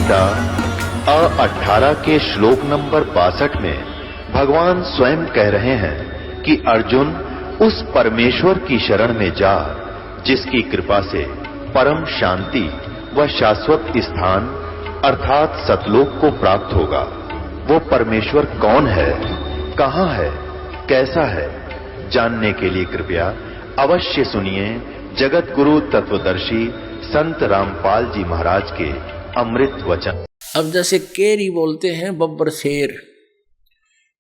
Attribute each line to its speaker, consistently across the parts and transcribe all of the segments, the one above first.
Speaker 1: गीता 18 के श्लोक नंबर 62 में भगवान स्वयं कह रहे हैं कि अर्जुन उस परमेश्वर की शरण में जा जिसकी कृपा से परम शांति व शाश्वत स्थान अर्थात सतलोक को प्राप्त होगा। वो परमेश्वर कौन है, कहां है, कैसा है, जानने के लिए कृपया अवश्य सुनिए जगत गुरु तत्वदर्शी संत रामपाल जी महाराज के अमृत वचन।
Speaker 2: अब जैसे केरी बोलते हैं बब्बर शेर,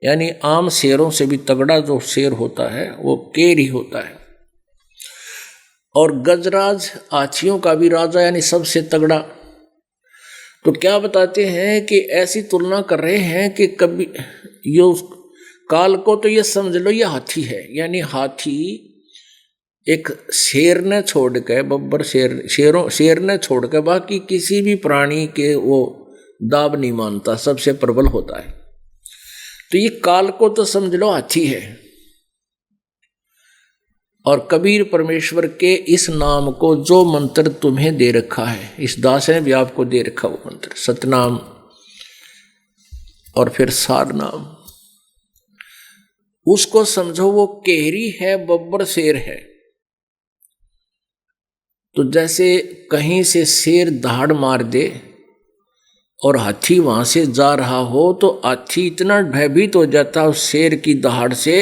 Speaker 2: यानी आम शेरों से भी तगड़ा जो शेर होता है वो केरी होता है। और गजराज हाथियों का भी राजा यानी सबसे तगड़ा। तो क्या बताते हैं कि ऐसी तुलना कर रहे हैं कि कभी यो काल को तो ये समझ लो ये हाथी है, यानी हाथी एक शेर ने छोड़ के बब्बर शेर ने छोड़ के बाकी किसी भी प्राणी के वो दाब नहीं मानता, सबसे प्रबल होता है। तो ये काल को तो समझ लो हाथी है। और कबीर परमेश्वर के इस नाम को जो मंत्र तुम्हें दे रखा है, इस दास ने भी आपको दे रखा वो मंत्र सतनाम और फिर सार नाम, उसको समझो वो केहरी है, बब्बर शेर है। तो जैसे कहीं से शेर दहाड़ मार दे और हाथी वहां से जा रहा हो तो हाथी इतना भयभीत हो जाता है उस शेर की दहाड़ से,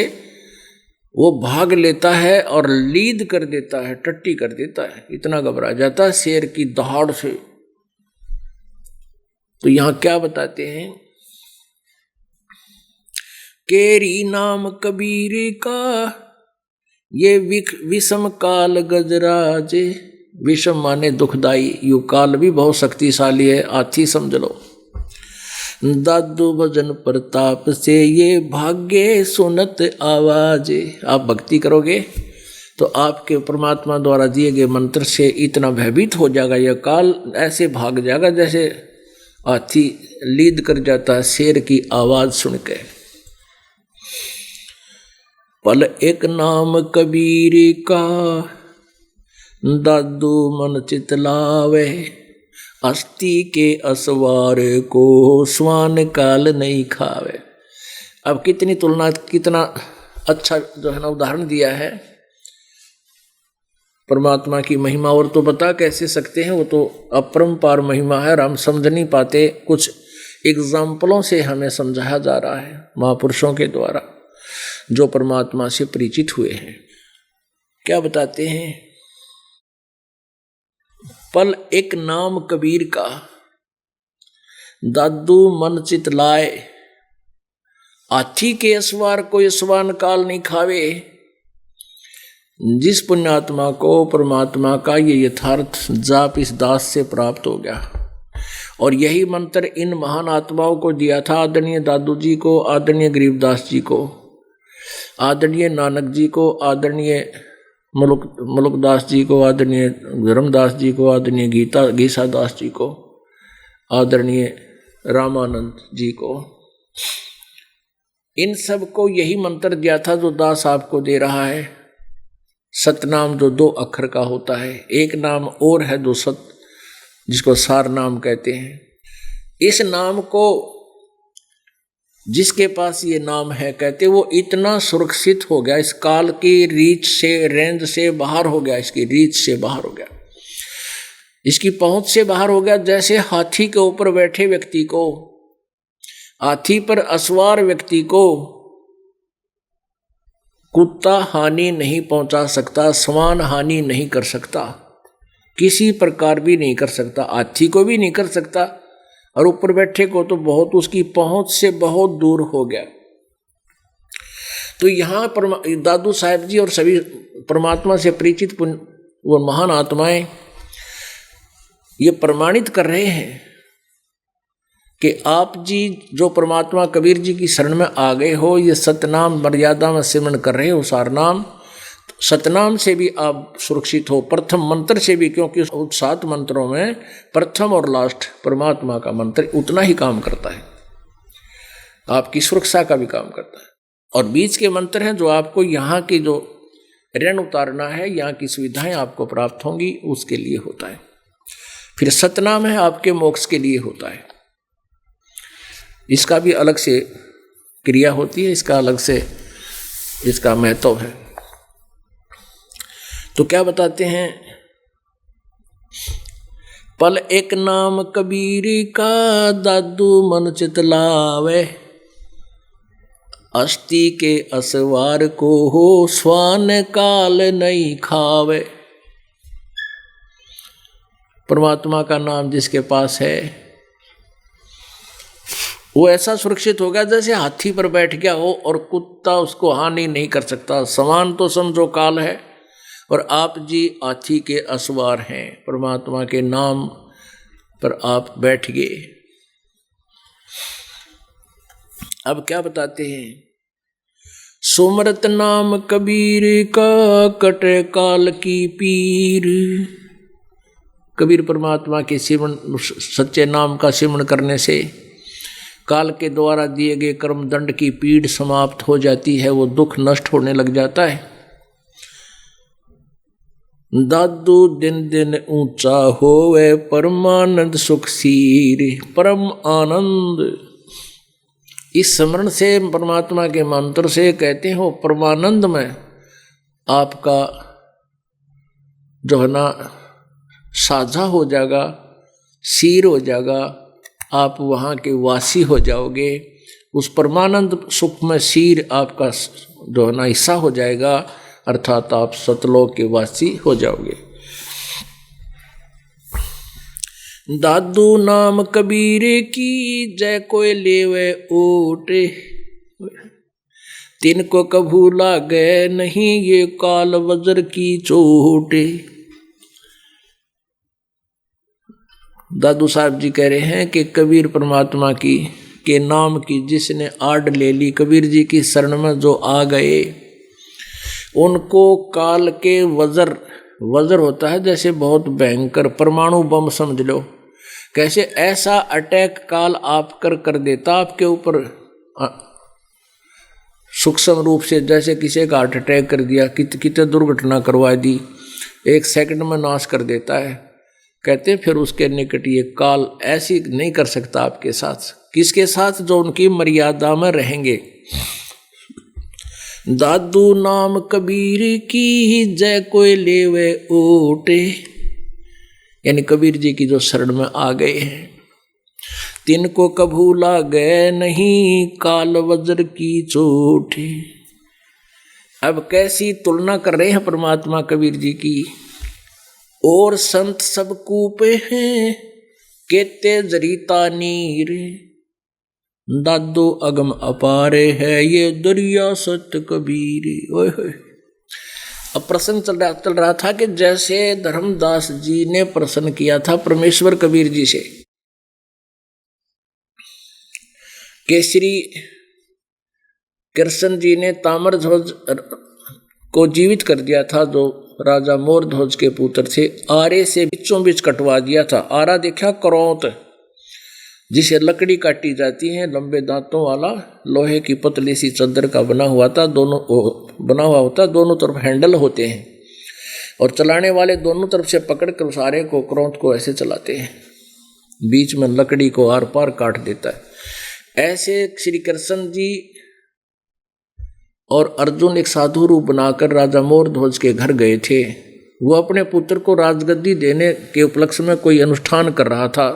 Speaker 2: वो भाग लेता है और लीद कर देता है, टट्टी कर देता है, इतना घबरा जाता है शेर की दहाड़ से। तो यहां क्या बताते हैं, केरी नाम कबीर का ये विषम काल गजराज। विषम माने दुखदाई, यू काल भी बहुत शक्तिशाली है, हाथी समझ लो। दादू भजन प्रताप से ये भाग्य सुनत आवाज। आप भक्ति करोगे तो आपके परमात्मा द्वारा दिए गए मंत्र से इतना भयभीत हो जाएगा यह काल, ऐसे भाग जाएगा जैसे हाथी लीद कर जाता है शेर की आवाज सुन के। पल एक नाम कबीर का दादू मन चितलावे, अस्थि के असवार को स्वान काल नहीं खावे। अब कितनी तुलना, कितना अच्छा जो है ना उदाहरण दिया है परमात्मा की महिमा। और तो बता कैसे सकते हैं, वो तो अपरंपार महिमा है और हम समझ नहीं पाते। कुछ एग्जाम्पलों से हमें समझाया जा रहा है महापुरुषों के द्वारा जो परमात्मा से परिचित हुए हैं। क्या बताते हैं, पल एक नाम कबीर का दादू मन चित लाए, हाथी के असवार को स्वान काल नहीं खावे। जिस पुण्यात्मा को परमात्मा का ये यथार्थ जाप इस दास से प्राप्त हो गया, और यही मंत्र इन महान आत्माओं को दिया था, आदरणीय दादू जी को, आदरणीय गरीबदास जी को, आदरणीय नानक जी को, आदरणीय मुलुकदास जी को, आदरणीय धर्मदास जी को, आदरणीय गीसा दास जी को, आदरणीय रामानंद जी को, इन सब को यही मंत्र दिया था जो दास आपको दे रहा है। सतनाम जो 2 अक्षर का होता है, एक नाम और है जो सत, जिसको सार नाम कहते हैं। इस नाम को जिसके पास ये नाम है कहते वो इतना सुरक्षित हो गया, इस काल की रीच से, रेंज से बाहर हो गया, इसकी रीच से बाहर हो गया, इसकी पहुंच से बाहर हो गया। जैसे हाथी के ऊपर बैठे व्यक्ति को, हाथी पर असवार व्यक्ति को कुत्ता हानि नहीं पहुंचा सकता, समान हानि नहीं कर सकता, किसी प्रकार भी नहीं कर सकता, हाथी को भी नहीं कर सकता, और ऊपर बैठे को तो बहुत, उसकी पहुंच से बहुत दूर हो गया। तो यहाँ पर दादू साहब जी और सभी परमात्मा से परिचित वो महान आत्माएं ये प्रमाणित कर रहे हैं कि आप जी जो परमात्मा कबीर जी की शरण में आ गए हो, ये सतनाम मर्यादा में सिमरन कर रहे हो, सार नाम, सतनाम से भी आप सुरक्षित हो, प्रथम मंत्र से भी, क्योंकि 7 मंत्रों में प्रथम और लास्ट परमात्मा का मंत्र उतना ही काम करता है, आपकी सुरक्षा का भी काम करता है। और बीच के मंत्र हैं जो आपको यहाँ की जो ऋण उतारना है, यहाँ की सुविधाएं आपको प्राप्त होंगी उसके लिए होता है। फिर सतनाम है आपके मोक्ष के लिए होता है। इसका भी अलग से क्रिया होती है, इसका अलग से इसका महत्व है। तो क्या बताते हैं, पल एक नाम कबीर का दादू मन चितलावे, अस्थि के असवार को हो स्वान काल नहीं खावे। परमात्मा का नाम जिसके पास है वो ऐसा सुरक्षित हो गया जैसे हाथी पर बैठ गया हो और कुत्ता उसको हानि नहीं कर सकता। समान तो समझो काल है और आप जी हाथी के असवार हैं, परमात्मा के नाम पर आप बैठ गए। अब क्या बताते हैं, सुमरत नाम कबीर का कटे काल की पीर। कबीर परमात्मा के सिमरण, सच्चे नाम का सिमरण करने से काल के द्वारा दिए गए कर्म दंड की पीड़ समाप्त हो जाती है, वो दुख नष्ट होने लग जाता है। दादू दिन दिन ऊंचा होवे परमानंद सुख सीर। परम आनंद इस स्मरण से, परमात्मा के मंत्र से कहते हो परमानंद में आपका जो है ना साझा हो जाएगा, सीर हो जाएगा, आप वहाँ के वासी हो जाओगे। उस परमानंद सुख में सीर आपका जो है ना हिस्सा हो जाएगा, अर्थात आप सतलोक के वासी हो जाओगे। दादू नाम कबीर की जय कोई लेवे ओटे, तिनको कभू लागे नहीं ये काल वज्र की चोटे। दादू साहब जी कह रहे हैं कि कबीर परमात्मा की के नाम की जिसने आड़ ले ली, कबीर जी की शरण में जो आ गए, उनको काल के वज्र होता है जैसे बहुत भयंकर परमाणु बम समझ लो, कैसे ऐसा अटैक काल आप कर देता आपके ऊपर सूक्ष्म रूप से, जैसे किसी का हार्ट अटैक कर दिया, कितने दुर्घटना करवा दी, 1 सेकंड में नाश कर देता है। कहते फिर उसके निकट ये काल ऐसी नहीं कर सकता आपके साथ। किसके साथ? जो उनकी मर्यादा में रहेंगे। दादू नाम कबीर की जय कोई लेवे ओटे, यानी कबीर जी की जो शरण में आ गए हैं, तिनको कभू लागे नहीं काल वज्र की चोट। अब कैसी तुलना कर रहे हैं परमात्मा कबीर जी की। और संत सब कूपे हैं केते जरीता नीर, दादो अगम अपारे है ये दरिया सत्य कबीर। ओए होए, अब प्रसंग चल रहा था कि जैसे धर्मदास जी ने प्रसन्न किया था परमेश्वर कबीर जी से कि श्री कृष्ण जी ने ताम्रध्वज को जीवित कर दिया था, जो राजा मोरध्वज के पुत्र थे, आरे से बीचों बीच कटवा दिया था। आरा देखा, करौंत जिसे लकड़ी काटी जाती है, लंबे दांतों वाला लोहे की पतली सी चादर का बना हुआ था, बना हुआ होता, दोनों तरफ हैंडल होते हैं और चलाने वाले दोनों तरफ से पकड़ कर उस आरे को, करौंत को ऐसे चलाते हैं, बीच में लकड़ी को आर पार काट देता है। ऐसे श्री कृष्ण जी और अर्जुन एक साधु रूप बनाकर राजा मोरध्वज के घर गए थे। वो अपने पुत्र को राजगद्दी देने के उपलक्ष्य में कोई अनुष्ठान कर रहा था,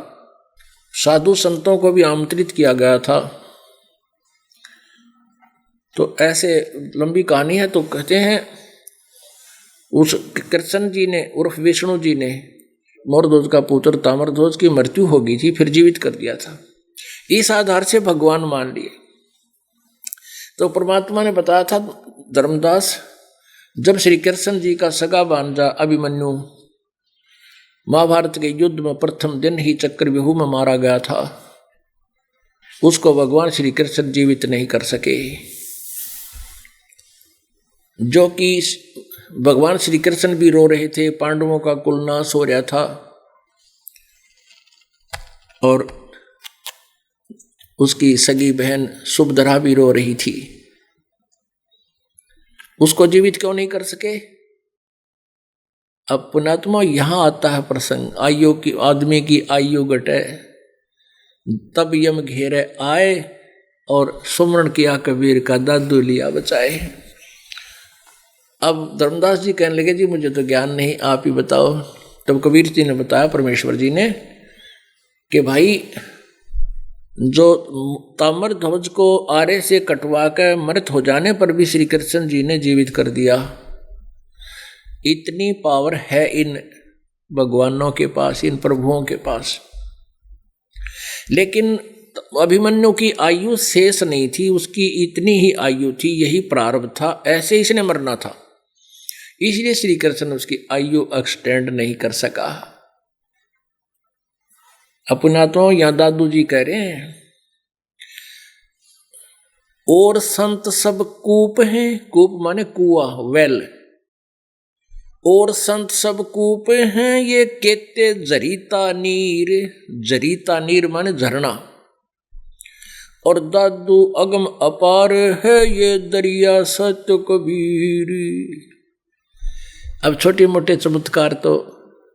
Speaker 2: साधु संतों को भी आमंत्रित किया गया था। तो ऐसे लंबी कहानी है। तो कहते हैं उस कृष्ण जी ने उर्फ विष्णु जी ने मोरध्वज का पुत्र ताम्रध्वज की मृत्यु हो गई थी, फिर जीवित कर दिया था। इस आधार से भगवान मान लिए। तो परमात्मा ने बताया था धर्मदास, जब श्री कृष्ण जी का सगा भांजा अभिमन्यु महाभारत के युद्ध में प्रथम दिन ही चक्रव्यूह में मारा गया था, उसको भगवान श्री कृष्ण जीवित नहीं कर सके। जो कि भगवान श्री कृष्ण भी रो रहे थे, पांडवों का कुल नाश हो रहा था और उसकी सगी बहन सुभद्रा भी रो रही थी। उसको जीवित क्यों नहीं कर सके? अब पुण्यात्मा यहाँ आता है प्रसंग, आयु की आदमी की आयु घटे तब यम घेरे आए और सुमरण किया कबीर का दादू लिया बचाए। अब धर्मदास जी कहने लगे जी मुझे तो ज्ञान नहीं, आप ही बताओ। तब कबीर जी ने बताया, परमेश्वर जी ने, कि भाई जो ताम्र ध्वज को आरे से कटवा कर मृत हो जाने पर भी श्री कृष्ण जी ने जीवित कर दिया। इतनी पावर है इन भगवानों के पास, इन प्रभुओं के पास। लेकिन अभिमन्यु की आयु शेष नहीं थी, उसकी इतनी ही आयु थी, यही प्रारब्ध था, ऐसे इसने मरना था। इसलिए श्री कृष्ण उसकी आयु एक्सटेंड नहीं कर सका। अपना तो यहां दादू जी कह रहे हैं, और संत सब कूप हैं, कूप माने कुआ, वेल, और संत सब कूप हैं, ये केते जरीता नीर, जरीता नीर माने झरना, और दादू अगम अपार है, ये दरिया सत्य कबीर। अब छोटे मोटे चमत्कार तो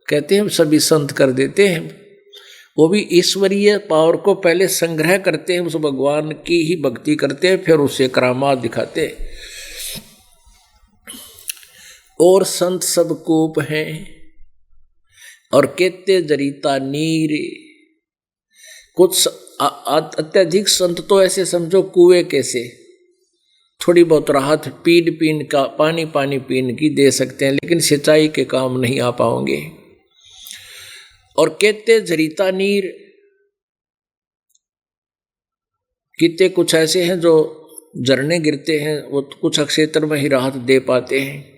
Speaker 2: कहते हैं सभी संत कर देते हैं, वो भी ईश्वरीय पावर को पहले संग्रह करते हैं, उस भगवान की ही भक्ति करते हैं, फिर उसे करामात दिखाते हैं। और संत सब कूप हैं, और केते जरीता नीर। कुछ अत्यधिक संत तो ऐसे समझो कुएं कैसे, थोड़ी बहुत राहत पीन का पानी पीन की दे सकते हैं, लेकिन सिंचाई के काम नहीं आ पाओगे। और कहते जरीता नीर, कितने कुछ ऐसे हैं जो झरने गिरते हैं, वो कुछ क्षेत्र में ही राहत दे पाते हैं।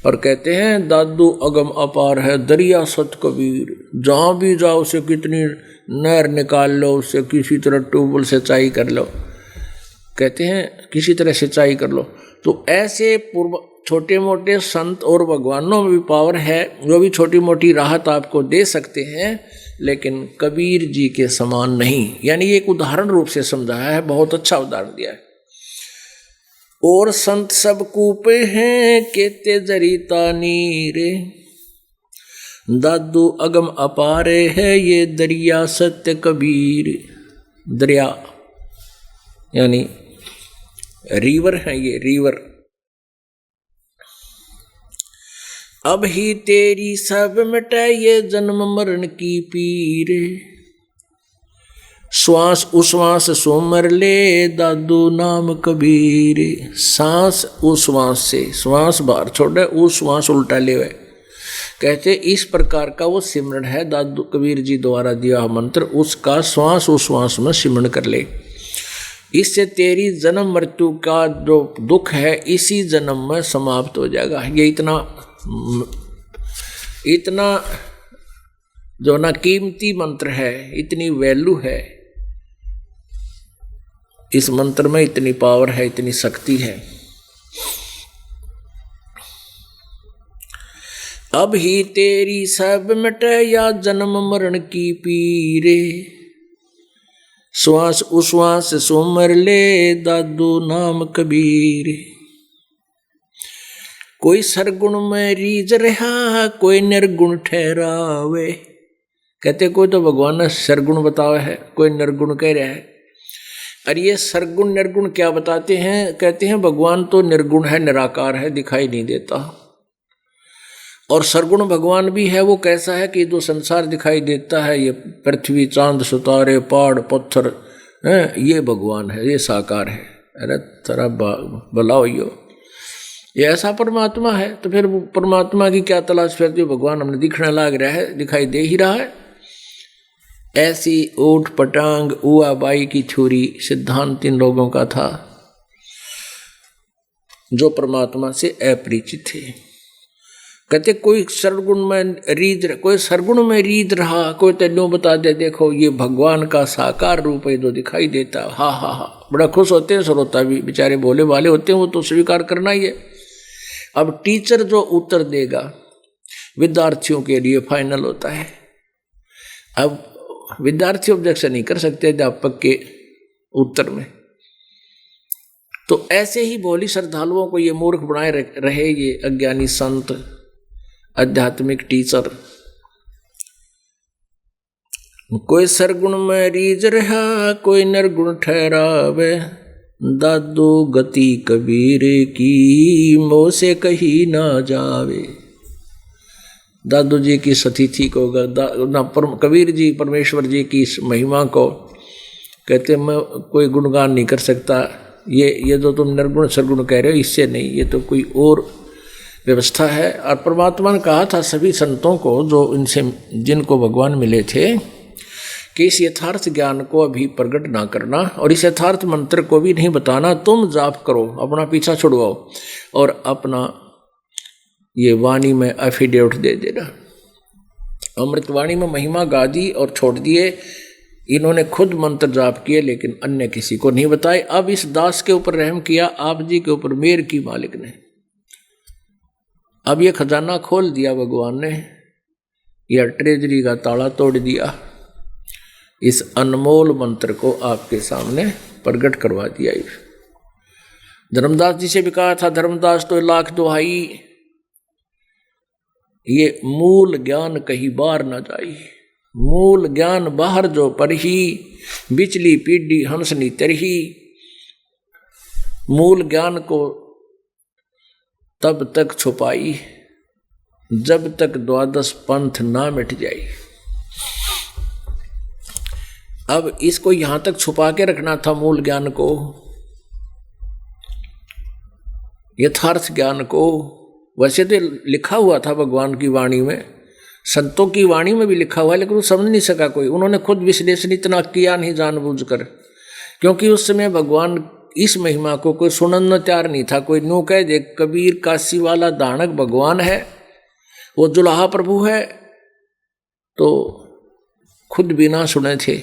Speaker 2: और कहते हैं दादू अगम अपार है, दरिया सत कबीर, जहां भी जाओ उसे कितनी नहर निकाल लो, उससे किसी तरह ट्यूबवेल सिंचाई कर लो, कहते हैं किसी तरह सिंचाई कर लो। तो ऐसे पूर्व छोटे मोटे संत और भगवानों में भी पावर है, जो भी छोटी मोटी राहत आपको दे सकते हैं, लेकिन कबीर जी के समान नहीं। यानी एक उदाहरण रूप से समझाया है, बहुत अच्छा उदाहरण दिया है। और संत सब कूपे हैं, केते जरीता नीरे, दादू अगम अपारे है, ये दरिया सत्य कबीर। दरिया यानी रिवर है, ये रिवर। अब ही तेरी सब मिटे, ये जन्म मरण की पीर, श्वास उश्वास सोमर ले, दादू नाम कबीर। सांस उश्वास से, श्वास बाहर छोड़े, उश्वास उल्टा ले। कहते इस प्रकार का वो सिमरण है, दादू कबीर जी द्वारा दिया मंत्र, उसका श्वास उश्वास में सिमरण कर ले। इससे तेरी जन्म मृत्यु का जो दुख है इसी जन्म में समाप्त हो जाएगा। ये इतना जो ना कीमती मंत्र है, इतनी वैल्यू है इस मंत्र में, इतनी पावर है, इतनी शक्ति है। अब ही तेरी सब मिटे, या जन्म मरण की पीरे, श्वास उश्वास सोमर ले, दादू नाम कबीर। कोई सरगुण में रीझ रहा, कोई निर्गुण ठहरावे। कहते कोई तो भगवान ने सरगुण बताया है, कोई निर्गुण कह रहा है। और ये सरगुण निर्गुण क्या बताते हैं? कहते हैं भगवान तो निर्गुण है, निराकार है, दिखाई नहीं देता। और सरगुण भगवान भी है, वो कैसा है कि जो संसार दिखाई देता है, ये पृथ्वी चांद सितारे पहाड़ पत्थर हैं, ये भगवान है, ये साकार है। अरे तेरा भला ये ऐसा परमात्मा है, तो फिर परमात्मा की क्या तलाश करती? भगवान हमने दिखने लग रहा है, दिखाई दे ही रहा है। ऐसी ऊट पटांग उआ बाई की छुरी सिद्धांत इन लोगों का था जो परमात्मा से अपरिचित थे। कहते कोई सरगुण में रीझ रहा, कोई तेनों बता दे देखो ये भगवान का साकार रूप है जो दिखाई देता। हा हा हा, बड़ा खुश होते हैं श्रोता भी, बेचारे भोले भाले होते हैं, वो तो स्वीकार करना ही है। अब टीचर जो उत्तर देगा विद्यार्थियों के लिए फाइनल होता है। अब विद्यार्थी ऑब्जेक्शन नहीं कर सकते अध्यापक के उत्तर में। तो ऐसे ही भोली श्रद्धालुओं को ये मूर्ख बनाए रहे ये अज्ञानी संत, आध्यात्मिक टीचर। कोई सरगुण में रीझ रहा, कोई निर्गुण ठहरावे, दादू गति कबीर की, मोह से कही ना जावे। दादू जी की सतिथि को कबीर जी परमेश्वर जी की महिमा को कहते मैं कोई गुणगान नहीं कर सकता, ये जो तुम निर्गुण सरगुण कह रहे हो इससे नहीं, ये तो कोई और व्यवस्था है। और परमात्मा ने कहा था सभी संतों को जो इनसे जिनको भगवान मिले थे कि इस यथार्थ ज्ञान को अभी प्रकट ना करना और इस यथार्थ मंत्र को भी नहीं बताना, तुम जाप करो, अपना पीछा छुड़वाओ और अपना ये वाणी में एफिडेविट दे देना। अमृतवाणी में महिमा गा दी और छोड़ दिए। इन्होंने खुद मंत्र जाप किए लेकिन अन्य किसी को नहीं बताए। अब इस दास के ऊपर रहम किया, आप जी के ऊपर मेहर की मालिक ने। अब ये खजाना खोल दिया भगवान ने, यह ट्रेजरी का ताला तोड़ दिया, इस अनमोल मंत्र को आपके सामने प्रकट करवा दिया। धर्मदास जी से भी कहा था, धर्मदास तो लाख दुहाई, ये मूल ज्ञान कहीं बाहर न जाई। मूल ज्ञान बाहर जो परही, बिचली पीढ़ी हंसनी तरही। मूल ज्ञान को तब तक छुपाई जब तक द्वादश पंथ ना मिट जाए। अब इसको यहां तक छुपा के रखना था, मूल ज्ञान को, यथार्थ ज्ञान को। वैसे तो लिखा हुआ था भगवान की वाणी में, संतों की वाणी में भी लिखा हुआ है, लेकिन वो समझ नहीं सका कोई। उन्होंने खुद विश्लेषण इतना किया नहीं जानबूझकर, क्योंकि उस समय भगवान इस महिमा को कोई सुनने तैयार नहीं था। कोई न्यू कह दे कबीर काशी वाला दानक भगवान है, वो जुलाहा प्रभु है, तो खुद बिना सुने थे।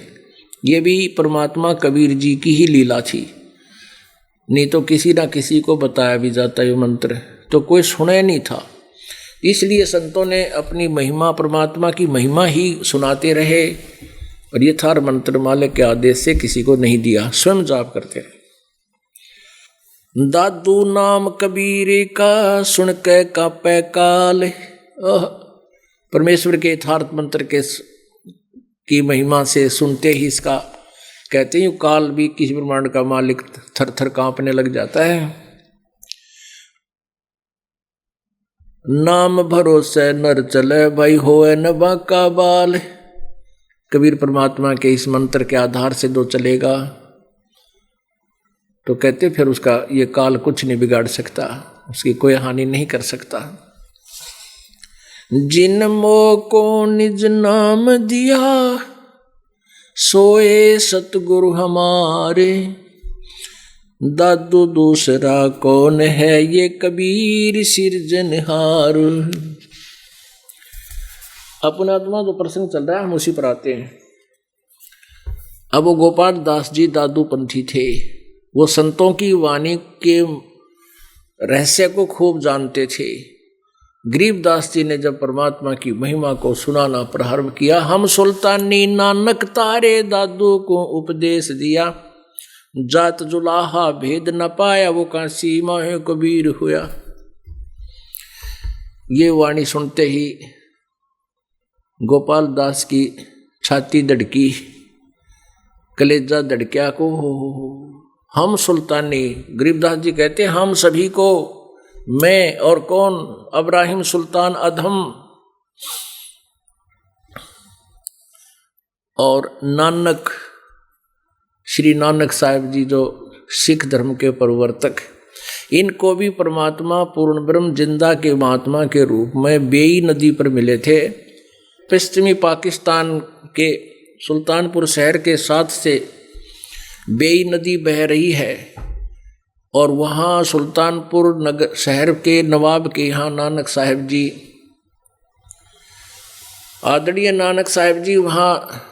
Speaker 2: ये भी परमात्मा कबीर जी की ही लीला थी, नहीं तो किसी ना किसी को बताया भी जाता ये मंत्र, तो कोई सुने नहीं था। इसलिए संतों ने अपनी महिमा, परमात्मा की महिमा ही सुनाते रहे और ये थार मंत्र मालिक के आदेश से किसी को नहीं दिया, स्वयं जाप करते रहे। दादू नाम कबीर का सुन के कापे काल। परमेश्वर के यथार्थ मंत्र के की महिमा से सुनते ही इसका कहते हैं काल भी किसी ब्रह्मांड का मालिक थर थर कांपने लग जाता है। नाम भरोसे नर चले भाई होए न बाका बाल। कबीर परमात्मा के इस मंत्र के आधार से दो चलेगा तो कहते फिर उसका ये काल कुछ नहीं बिगाड़ सकता, उसकी कोई हानि नहीं कर सकता। जिन मोह को निज नाम दिया सोए सतगुरु हमारे। दादू दूसरा कौन है ये कबीर सिरजनहार। अपना आत्मा जो प्रसंग चल रहा है हम उसी पर आते हैं। अब वो गोपाल दास जी दादू पंथी थे, वो संतों की वाणी के रहस्य को खूब जानते थे। गरीबदास जी ने जब परमात्मा की महिमा को सुनाना प्रारंभ किया, हम सुल्तानी नानक तारे दादू को उपदेश दिया। जात जुलाहा भेद न पाया वो काशी माहे कबीर हुआ। ये वाणी सुनते ही गोपाल दास की छाती धड़की, कलेजा धड़किया को हम सुल्तानी। गरीबदास जी कहते हम सभी को, मैं और कौन, अब्राहिम सुल्तान अधम और नानक, श्री नानक साहिब जी जो सिख धर्म के प्रवर्तक, इनको भी परमात्मा पूर्ण ब्रह्म जिंदा के महात्मा के रूप में बेई नदी पर मिले थे। पश्चिमी पाकिस्तान के सुल्तानपुर शहर के साथ से बेई नदी बह रही है और वहाँ सुल्तानपुर नगर शहर के नवाब के यहाँ नानक साहिब जी, आदरणीय नानक साहिब जी वहाँ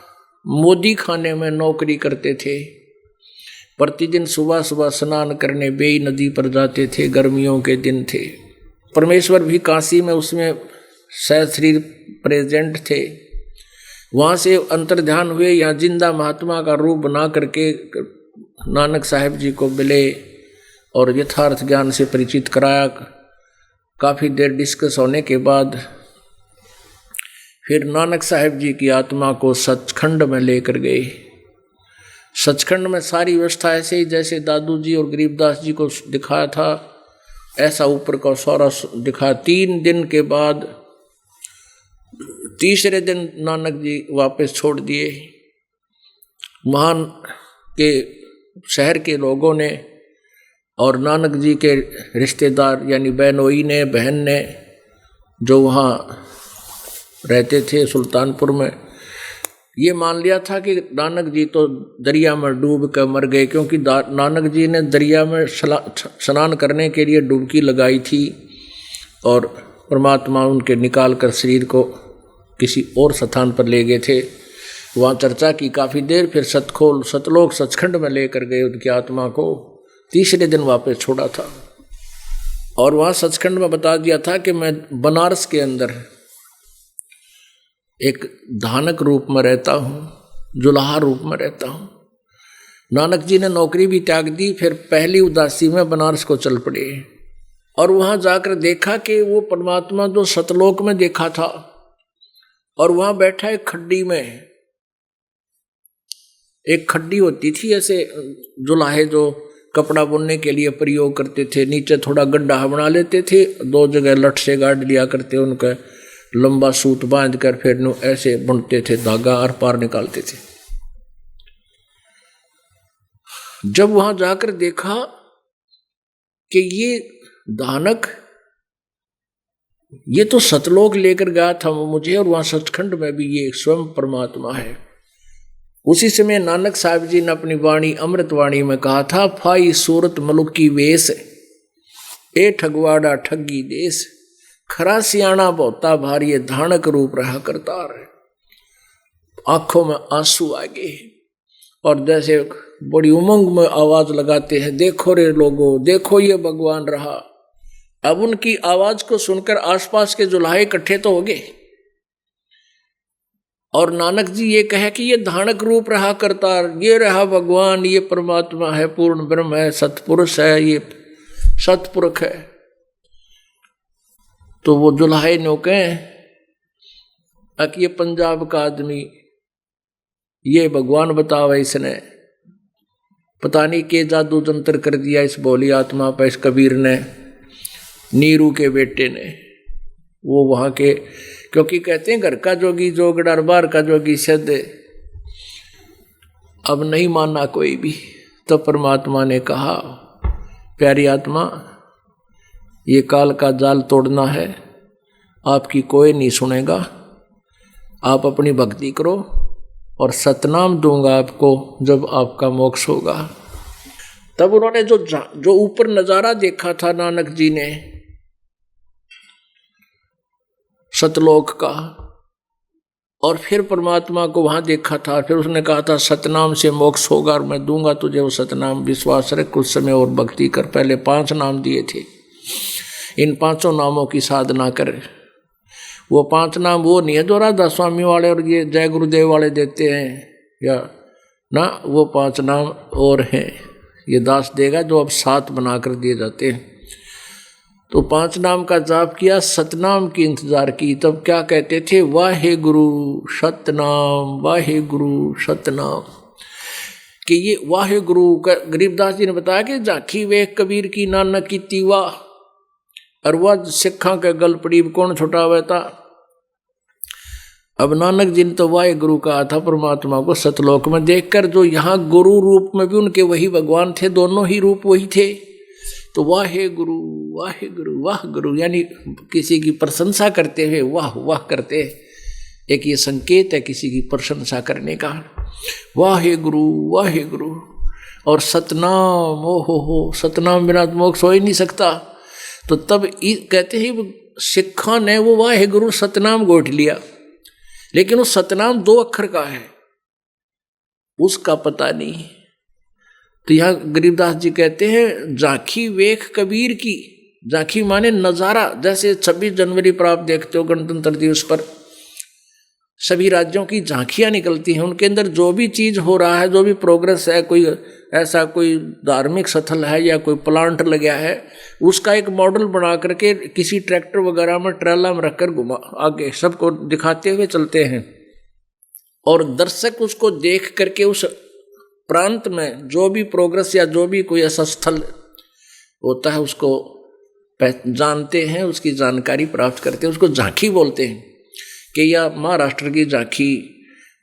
Speaker 2: मोदी खाने में नौकरी करते थे। प्रतिदिन सुबह सुबह स्नान करने बेई नदी पर जाते थे, गर्मियों के दिन थे। परमेश्वर भी काशी में उसमें सहश्री प्रेजेंट थे। वहाँ से अंतर्ध्यान हुए, यहाँ जिंदा महात्मा का रूप बना करके नानक साहिब जी को मिले और यथार्थ ज्ञान से परिचित कराया। काफ़ी देर डिस्कस होने के बाद फिर नानक साहिब जी की आत्मा को सचखंड में लेकर गए। सचखंड में सारी व्यवस्था ऐसे ही जैसे दादू जी और गरीबदास जी को दिखाया था, ऐसा ऊपर का सारा दिखा। 3 दिन के बाद तीसरे दिन नानक जी वापस छोड़ दिए। वहाँ के शहर के लोगों ने और नानक जी के रिश्तेदार यानी बहनोई ने, बहन ने, जो वहाँ रहते थे सुल्तानपुर में, ये मान लिया था कि नानक जी तो दरिया में डूब कर मर गए, क्योंकि नानक जी ने दरिया में स्नान करने के लिए डुबकी लगाई थी और परमात्मा उनके निकाल कर शरीर को किसी और स्थान पर ले गए थे। वहाँ चर्चा की काफ़ी देर, फिर सतलोक सचखंड में लेकर गए उनकी आत्मा को। तीसरे दिन वापस छोड़ा था और वहाँ सचखंड में बता दिया था कि मैं बनारस के अंदर एक धानक रूप में रहता हूँ, जुलाहा रूप में रहता हूँ। नानक जी ने नौकरी भी त्याग दी, फिर पहली उदासी में बनारस को चल पड़े और वहाँ जाकर देखा कि वो परमात्मा जो सतलोक में देखा था, और वहाँ बैठा एक खड्डी में, एक खड्डी होती थी ऐसे जुलाहे जो कपड़ा बुनने के लिए प्रयोग करते थे, नीचे थोड़ा गड्ढा बना लेते थे, 2 जगह लठ से गाड़ लिया करते, उनका लंबा सूत बांध कर फिर ऐसे बुनते थे, धागा आर पार निकालते थे। जब वहां जाकर देखा कि ये धानक, ये तो सतलोक लेकर गया था मुझे, और वहां सचखंड में भी ये स्वयं परमात्मा है। उसी समय नानक साहब जी ने अपनी वाणी अमृत वाणी में कहा था, फाई सूरत मलुकी वेश, ए ठगवाड़ा ठगी देश, खरा सियाणा बहुता भारी, धानक रूप रहा करतार। आंखों में आंसू आ गए और जैसे बड़ी उमंग में आवाज लगाते हैं, देखो रे लोगों, देखो ये भगवान रहा। अब उनकी आवाज को सुनकर आसपास के जुलाहे इकट्ठे तो हो गए और नानक जी ये कहे कि ये धानक रूप रहा करतार, ये रहा भगवान, ये परमात्मा है, पूर्ण ब्रह्म है, सतपुरुष है, ये सतपुरख है। तो वो जुलाहे ने कहे कि ये पंजाब का आदमी, ये भगवान बतावा, इसने पता नहीं के जादू जंतर कर दिया इस भोली आत्मा पर, इस कबीर ने, नीरू के बेटे ने। वो वहाँ के, क्योंकि कहते हैं घर का जोगी जोगड़ा, बाहर का जोगी सद। अब नहीं माना कोई भी, तो परमात्मा ने कहा, प्यारी आत्मा, ये काल का जाल तोड़ना है, आपकी कोई नहीं सुनेगा, आप अपनी भक्ति करो और सतनाम दूंगा आपको जब आपका मोक्ष होगा। तब उन्होंने जो ऊपर नजारा देखा था नानक जी ने सतलोक का, और फिर परमात्मा को वहां देखा था, फिर उसने कहा था सतनाम से मोक्ष होगा और मैं दूंगा तुझे वो सतनाम, विश्वास रख, कुछ समय और भक्ति कर। पहले 5 नाम दिए थे, इन 5 नामों की साधना कर। वो 5 नाम वो नहीं है जो राधा स्वामी वाले और ये जय गुरुदेव वाले देते हैं या ना, वो 5 नाम और हैं, ये दास देगा जो अब 7 बनाकर दिए जाते हैं। तो 5 नाम का जाप किया, सतनाम की इंतजार की। तब क्या कहते थे, वाहे गुरु सतनाम, वाहे गुरु सतनाम, कि ये वाहे गुरु का गरीबदास जी ने बताया कि झांकी वेख कबीर की नानक की तीवा, और वह सिखा के गल पड़ी कौन छुटावे था। अब नानक जी ने तो वाहे गुरु कहा था परमात्मा को सतलोक में देखकर, जो यहाँ गुरु रूप में भी उनके वही भगवान थे, दोनों ही रूप वही थे। तो वाहे गुरु वाहे गुरु वाह गुरु, यानी किसी की प्रशंसा करते हुए वाह वाह करते, एक ये संकेत है किसी की प्रशंसा करने का। वाहे गुरु वाहे गुरु। और सतनाम, ओ हो, सतनाम बिना मोक्ष हो ही नहीं सकता। तो तब कहते हैं सिखा ने वो वाहे गुरु सतनाम गोठ लिया, लेकिन वो सतनाम 2 अक्षर का है, उसका पता नहीं। तो यहाँ गरीबदास जी कहते हैं झांकी वेख कबीर की, झांकी माने नजारा, जैसे 26 जनवरी पर आप देखते हो गणतंत्र दिवस पर सभी राज्यों की झांकियां निकलती हैं, उनके अंदर जो भी चीज हो रहा है, जो भी प्रोग्रेस है, कोई ऐसा कोई धार्मिक स्थल है या कोई प्लांट लगा है, उसका एक मॉडल बना करके किसी ट्रैक्टर वगैरह में ट्रेला में रखकर घुमा आगे सबको दिखाते हुए चलते हैं। और दर्शक उसको देख करके उस प्रांत में जो भी प्रोग्रेस या जो भी कोई ऐसा स्थल होता है उसको जानते हैं, उसकी जानकारी प्राप्त करते हैं। उसको झांकी बोलते हैं कि या महाराष्ट्र की झांकी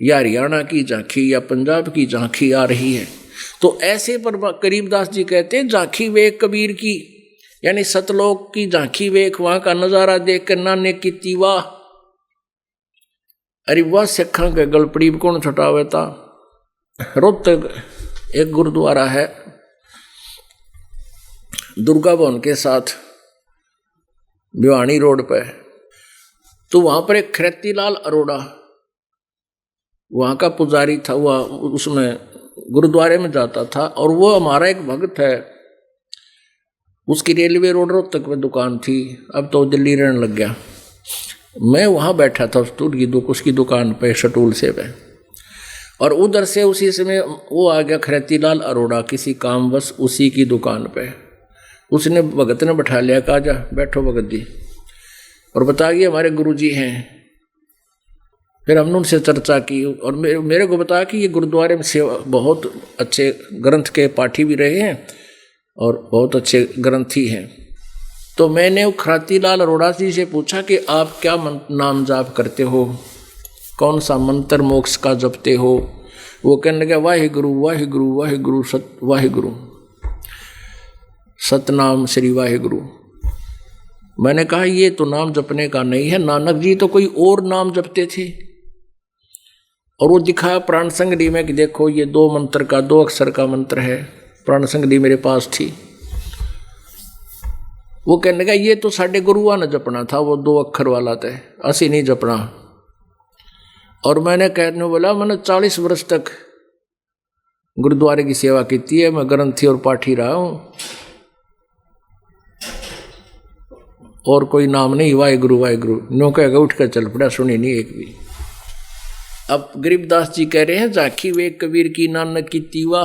Speaker 2: या हरियाणा की झांकी या पंजाब की झांकी आ रही है। तो ऐसे पर करीबदास जी कहते हैं झांकी वेख कबीर की, यानी सतलोक की झांकी वेख, वहां का नजारा देख कर नाने की तीवा। अरे वाह सिखा के गलपड़ी कौन छुटावे था। रोहतक एक गुरुद्वारा है दुर्गा भवन के साथ भिवानी रोड पे, तो वहां पर एक खरेतीलाल अरोड़ा वहां का पुजारी था, वह उसमें गुरुद्वारे में जाता था। और वो हमारा एक भक्त है, उसकी रेलवे रोड रोहतक में दुकान थी, अब तो दिल्ली रहने लग गया। मैं वहां बैठा था उसकी दुकान पे शटूल से पे, और उधर से उसी समय वो आ गया खरेतीलाल अरोड़ा किसी कामवश उसी की दुकान पे। उसने भगत ने बैठा लिया, कहा जा बैठो भगत जी, और बता गया हमारे गुरुजी हैं। फिर हमने उनसे चर्चा की और मेरे को बताया कि ये गुरुद्वारे में सेवा बहुत अच्छे ग्रंथ के पाठी भी रहे हैं और बहुत अच्छे ग्रंथी हैं। तो मैंने खरातीलाल अरोड़ा जी से पूछा कि आप क्या नाम जाप करते हो, कौन सा मंत्र मोक्ष का जपते हो। वो कहने लगा वाहिगुरु वाहिगुरु वाहिगुरु वाहिगुरु, सतनाम श्री वाहिगुरु। मैंने कहा ये तो नाम जपने का नहीं है, नानक जी तो कोई और नाम जपते थे। और वो दिखाया प्राण संगरी में कि देखो ये 2 मंत्र का 2 अक्षर का मंत्र है। प्राण संगरी मेरे पास थी। वो कहने लगा ये तो साढ़े गुरुआ ने जपना था, वो 2 अक्षर वाला था, असी नहीं जपना। और मैंने कहने बोला मैंने 40 वर्ष तक गुरुद्वारे की सेवा की है, मैं ग्रंथी और पाठी रहा हूं, और कोई नाम नहीं, वाहिगुरु वाहिगुरु। नो कहेगा उठ कर चल पड़ा, सुनी नहीं एक भी। अब गरीबदास जी कह रहे हैं झांकी वेख कबीर की नानक की तीवा,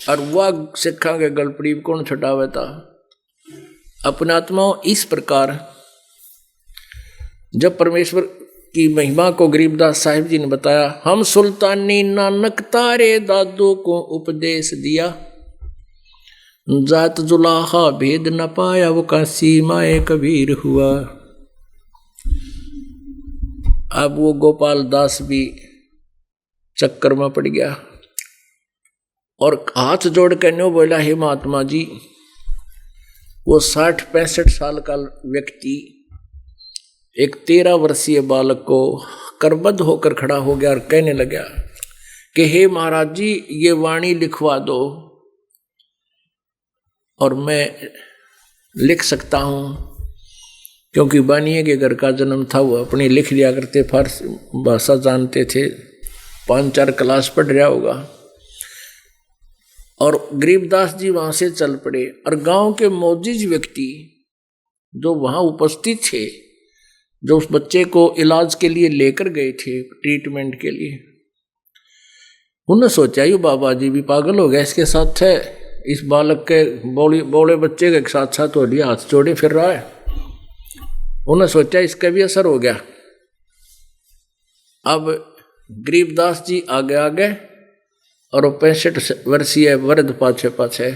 Speaker 2: और वह सिखा के गलपड़ी कौन छुटावे था। अपने आत्माओं इस प्रकार जब परमेश्वर की महिमा को गरीबदास साहिब जी ने बताया, हम सुल्तानी नानक तारे दादो को उपदेश दिया, जात जुलाहा भेद न पाया वो का सीमाए कबीर हुआ। अब वो गोपाल दास भी चक्कर में पड़ गया और हाथ जोड़ कर न्यों बोला, हे महात्मा जी। वो 60-65 साल का व्यक्ति एक 13 वर्षीय बालक को करबद्ध होकर खड़ा हो गया और कहने लगा कि हे महाराज जी ये वाणी लिखवा दो, और मैं लिख सकता हूँ, क्योंकि बानिए के घर का जन्म था, वो अपनी लिख लिया करते, फारसी भाषा जानते थे, 5-4 क्लास पढ़ रहा होगा। और गरीबदास जी वहां से चल पड़े, और गांव के मोजिज व्यक्ति जो वहां उपस्थित थे, जो उस बच्चे को इलाज के लिए लेकर गए थे, ट्रीटमेंट के लिए, उन्होंने सोचा ये बाबा जी भी पागल हो गया, इसके साथ है, इस बालक के बोले बच्चे के साथ साथ हो लिया, हाथ जोड़े फिर रहा है। उन्होंने सोचा इसका भी असर हो गया। अब गरीबदास जी आगे आगे और 65 वर्षीय वृद्ध पाछे पाछे,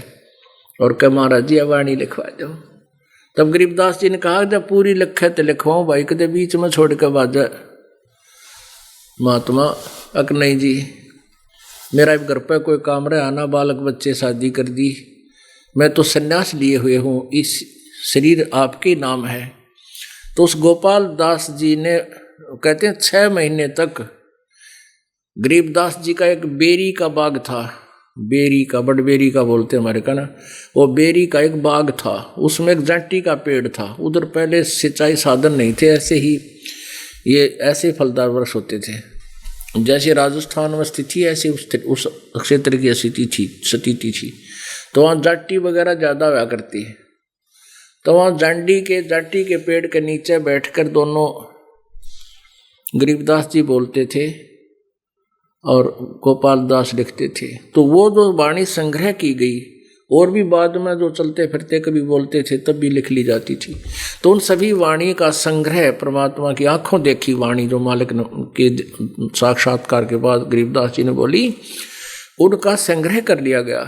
Speaker 2: और कह महाराज जी वाणी लिखवा दो। तब गरीबदास जी ने कहा जब पूरी लिखे तो लिखवाऊं भाई, कदे बीच में छोड़ के बाजा। महात्मा अक नहीं जी, मेरा घर पे कोई काम रहा ना, बालक बच्चे शादी कर दी, मैं तो सन्यास लिए हुए हूँ, इस शरीर आपके नाम है। तो उस गोपाल दास जी ने कहते हैं 6 महीने तक गरीबदास जी का एक बेरी का बाग था, बेरी का, बड़बेरी का बोलते हमारे का ना, वो बेरी का एक बाग था, उसमें एक जाटी का पेड़ था। उधर पहले सिंचाई साधन नहीं थे, ऐसे ही ये ऐसे फलदार वृक्ष होते थे। जैसे राजस्थान में स्थिति ऐसे उस क्षेत्र की स्थिति थी। तो वहाँ जाटी वगैरह ज़्यादा हुआ करती है। तो वहाँ जाटी के पेड़ के नीचे बैठकर दोनों गरीबदास जी बोलते थे और गोपाल दास लिखते थे। तो वो जो वाणी संग्रह की गई और भी बाद में जो चलते फिरते कभी बोलते थे तब भी लिख ली जाती थी। तो उन सभी वाणी का संग्रह परमात्मा की आंखों देखी वाणी जो मालिक के साक्षात्कार के बाद गरीबदास जी ने बोली, उनका संग्रह कर लिया गया।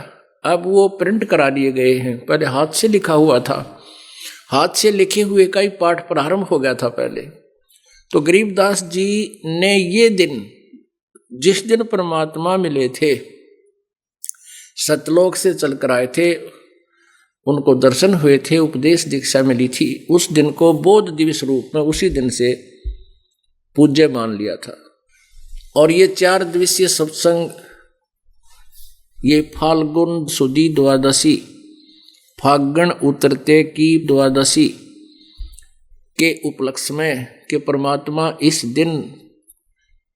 Speaker 2: अब वो प्रिंट करा लिए गए हैं। पहले हाथ से लिखा हुआ था, हाथ से लिखे हुए का ही पाठ प्रारंभ हो गया था पहले। तो गरीबदास जी ने ये दिन, जिस दिन परमात्मा मिले थे, सतलोक से चलकर आए थे, उनको दर्शन हुए थे, उपदेश दीक्षा मिली थी, उस दिन को बोध दिवस रूप में उसी दिन से पूज्य मान लिया था। और ये 4 दिवसीय सत्संग, ये फाल्गुन सुदी द्वादशी, फागण उतरते की द्वादशी के उपलक्ष्य में कि परमात्मा इस दिन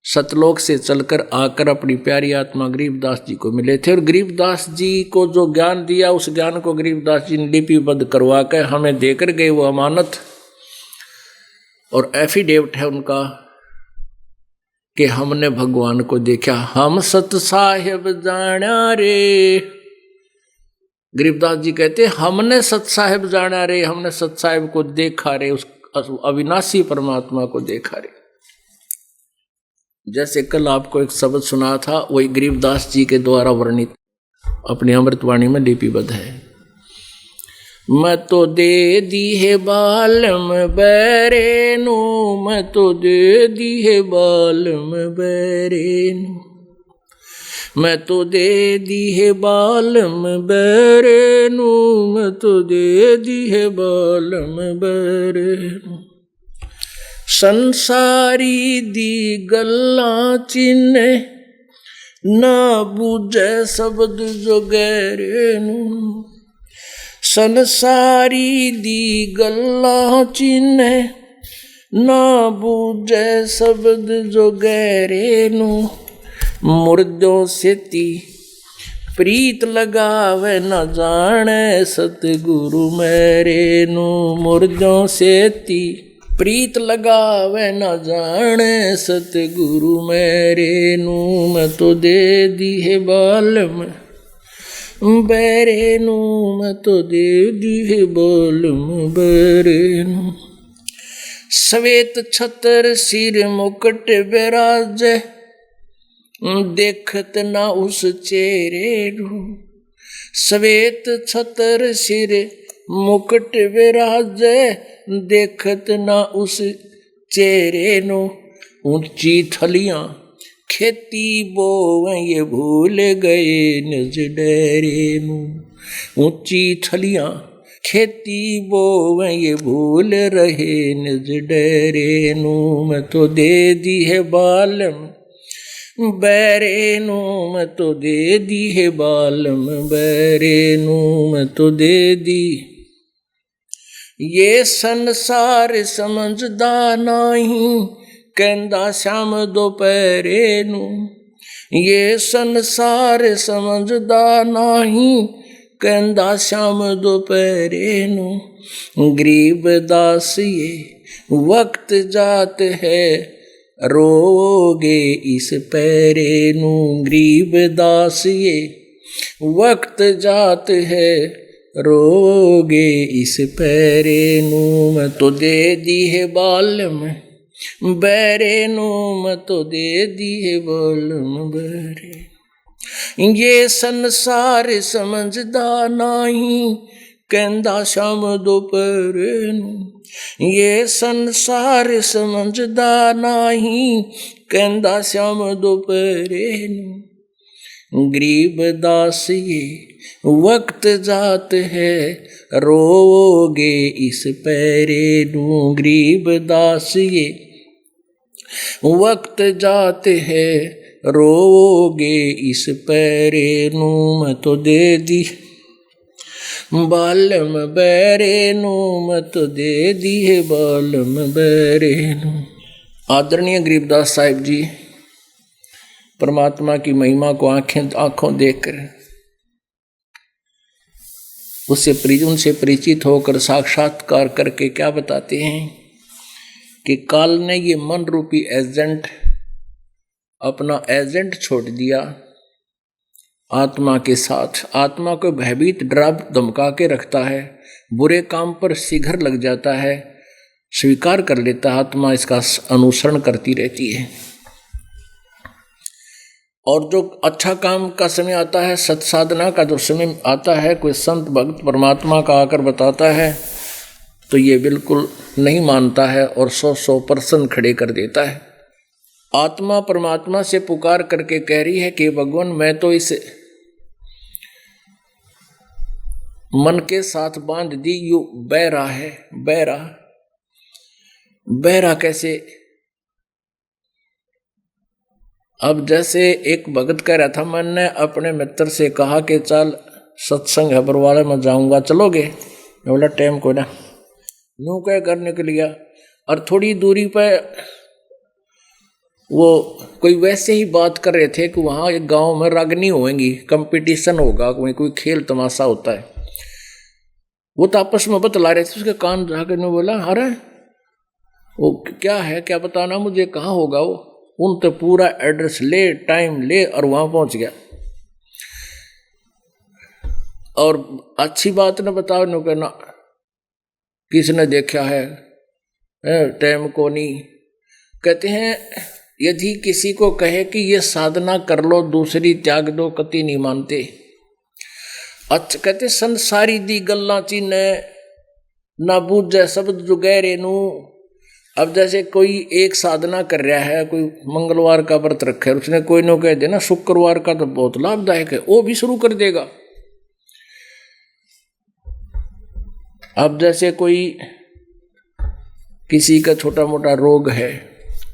Speaker 2: सतलोक से चलकर आकर अपनी प्यारी आत्मा गरीबदास जी को मिले थे। और गरीबदास जी को जो ज्ञान दिया, उस ज्ञान को गरीबदास जी ने लिपिबद्ध करवा कर हमें देकर गए, वो अमानत और एफिडेविट है उनका कि हमने भगवान को देखा। हम सत साहेब जाना रे, गरीबदास जी कहते हमने सत साहेब जाना रे, हमने सत साहेब को देखा रे, उस अविनाशी परमात्मा को देखा रे। जैसे कल आपको एक शब्द सुना था, वही गरीबदास जी के द्वारा वर्णित अपनी अमृतवाणी में लिपिबद्ध है। मैं तो दे दी है बालम बैरेनु, मैं तो दे दी है बालम बैरेनु, मैं तो दे दी है बालम बैरेनु, मैं तो दे दी है बालम बैरेनु। संसारी दी गल्लां चिन्हे ना बूझे शब्द जो गैरेनु, संसारी दी गल्लां चिन्हे ना बूझे शब्द जो गैरेनु। मुर्दों से ती प्रीत लगावे न जाने सतगुरु मेरे नु, मुर्दों से ती प्रीत लगावे न जाने सतगुरु मेरे नु। मैं तो दे दी है बालम बैरे नु, मैं तो दे दी है बालम बैरे नु। श्वेत छतर सिर मुकुट विराजे, देखत ना उस चेहरे नु। श्वेत छतर सिर मुकुट विराजे, देखत ना उस चेहरे नु। ऊंची थलियां खेती बोवे ये भूल गए निज डेरे नु। ऊंची थलियां खेती बोवे ये भूल रहे निज डेरे नु। मैं तो दे दी है बालम बैरे नु, मैं तो दे दी है बालम बैरे नु, मैं तो दे दी। ये संसार समझदा नहीं कहंदा श्याम दोपहरे नु। ये संसार समझदा नहीं कहंदा श्याम दोपहरे नु। गरीब दास ये वक्त जात है रोगे इस पैरे नु। गरीब दास ये वक्त जात है रोगे इस पैरे नु। मैं तो दे दी है बालम बैरे नु, मैं तो दे दी है बालम बैरे। ये संसार समझदा नहीं कहंदा शाम दोपहरे नु। ये संसार समझदा नहीं कहंदा श्याम दोपहरे नु। गरीब दास ये वक्त जात है रोगे इस पैरे नु। गरीब दास ये वक्त जात है रोगे इस पैरे नु। मैं तो दे दी बालम बैरे नु, मैं तो दे दी है बालम बैरे नु। आदरणीय गरीबदास साहिब जी परमात्मा की महिमा को आंखों देखकर उनसे परिचित होकर साक्षात्कार करके क्या बताते हैं कि काल ने ये मन रूपी एजेंट, अपना एजेंट छोड़ दिया आत्मा के साथ। आत्मा को भयभीत डरा धमका के रखता है, बुरे काम पर शीघ्र लग जाता है, स्वीकार कर लेता है, आत्मा इसका अनुसरण करती रहती है। और जो अच्छा काम का समय आता है, सत्साधना का जो समय आता है, कोई संत भक्त परमात्मा का आकर बताता है तो ये बिल्कुल नहीं मानता है और 100% खड़े कर देता है। आत्मा परमात्मा से पुकार करके कह रही है कि भगवान मैं तो इस मन के साथ बांध दी, यू बहरा है। बहरा बहरा कैसे? अब जैसे एक भगत कह रहा था, मैंने अपने मित्र से कहा कि चल सत्संग है बरवाले में जाऊंगा, चलोगे? मैं बोला टाइम को ना, यूं कह कर निकल गया। और थोड़ी दूरी पर वो कोई वैसे ही बात कर रहे थे कि वहाँ एक गांव में रागनी होंगी, कंपटीशन होगा, कोई खेल तमाशा होता है। वो तो आपस में बतला रहे थे, उसके कान जाकर ने बोला अरे वो क्या है, क्या बताना मुझे, कहाँ होगा वो? उन तो पूरा एड्रेस ले, टाइम ले और वहाँ पहुँच गया। और अच्छी बात न बताओ न कहना किसने देखा है, टाइम को नहीं। कहते हैं यदि किसी को कहे कि ये साधना कर लो, दूसरी त्याग दो, कति नहीं मानते। अच्छा कहते संसारी दी गल्ला चीने ना बूझे शब्द जुगैरे नू। अब जैसे कोई एक साधना कर रहा है, कोई मंगलवार का व्रत रखा है, उसने कोई न कह देना शुक्रवार का तो बहुत लाभदायक है, वो भी शुरू कर देगा। अब जैसे कोई किसी का छोटा मोटा रोग है,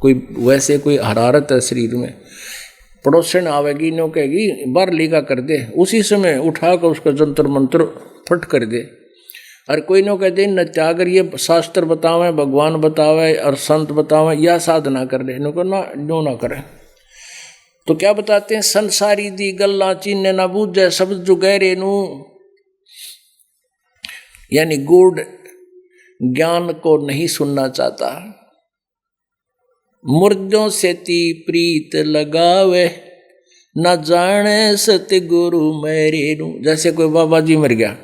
Speaker 2: कोई वैसे कोई हरारत है शरीर में, पड़ोसन आवेगी नो कहेगी बार लीका कर दे, उसी समय उठा कर उसका जंतर मंत्र फट कर दे। और कोई नो कह दे न अगर ये शास्त्र बतावे, भगवान बतावे और संत बतावे, या साधना कर ले, नो ना नो ना करे। तो क्या बताते हैं, संसारी दी गल्ला चीने ना बूझे शब्द जुगैरे नू, यानी गूढ़ ज्ञान को नहीं सुनना चाहता। मुर्दों से ती प्रीत लगावे न जाने सतगुरु मेरे नू। जैसे कोई बाबा जी मर गया,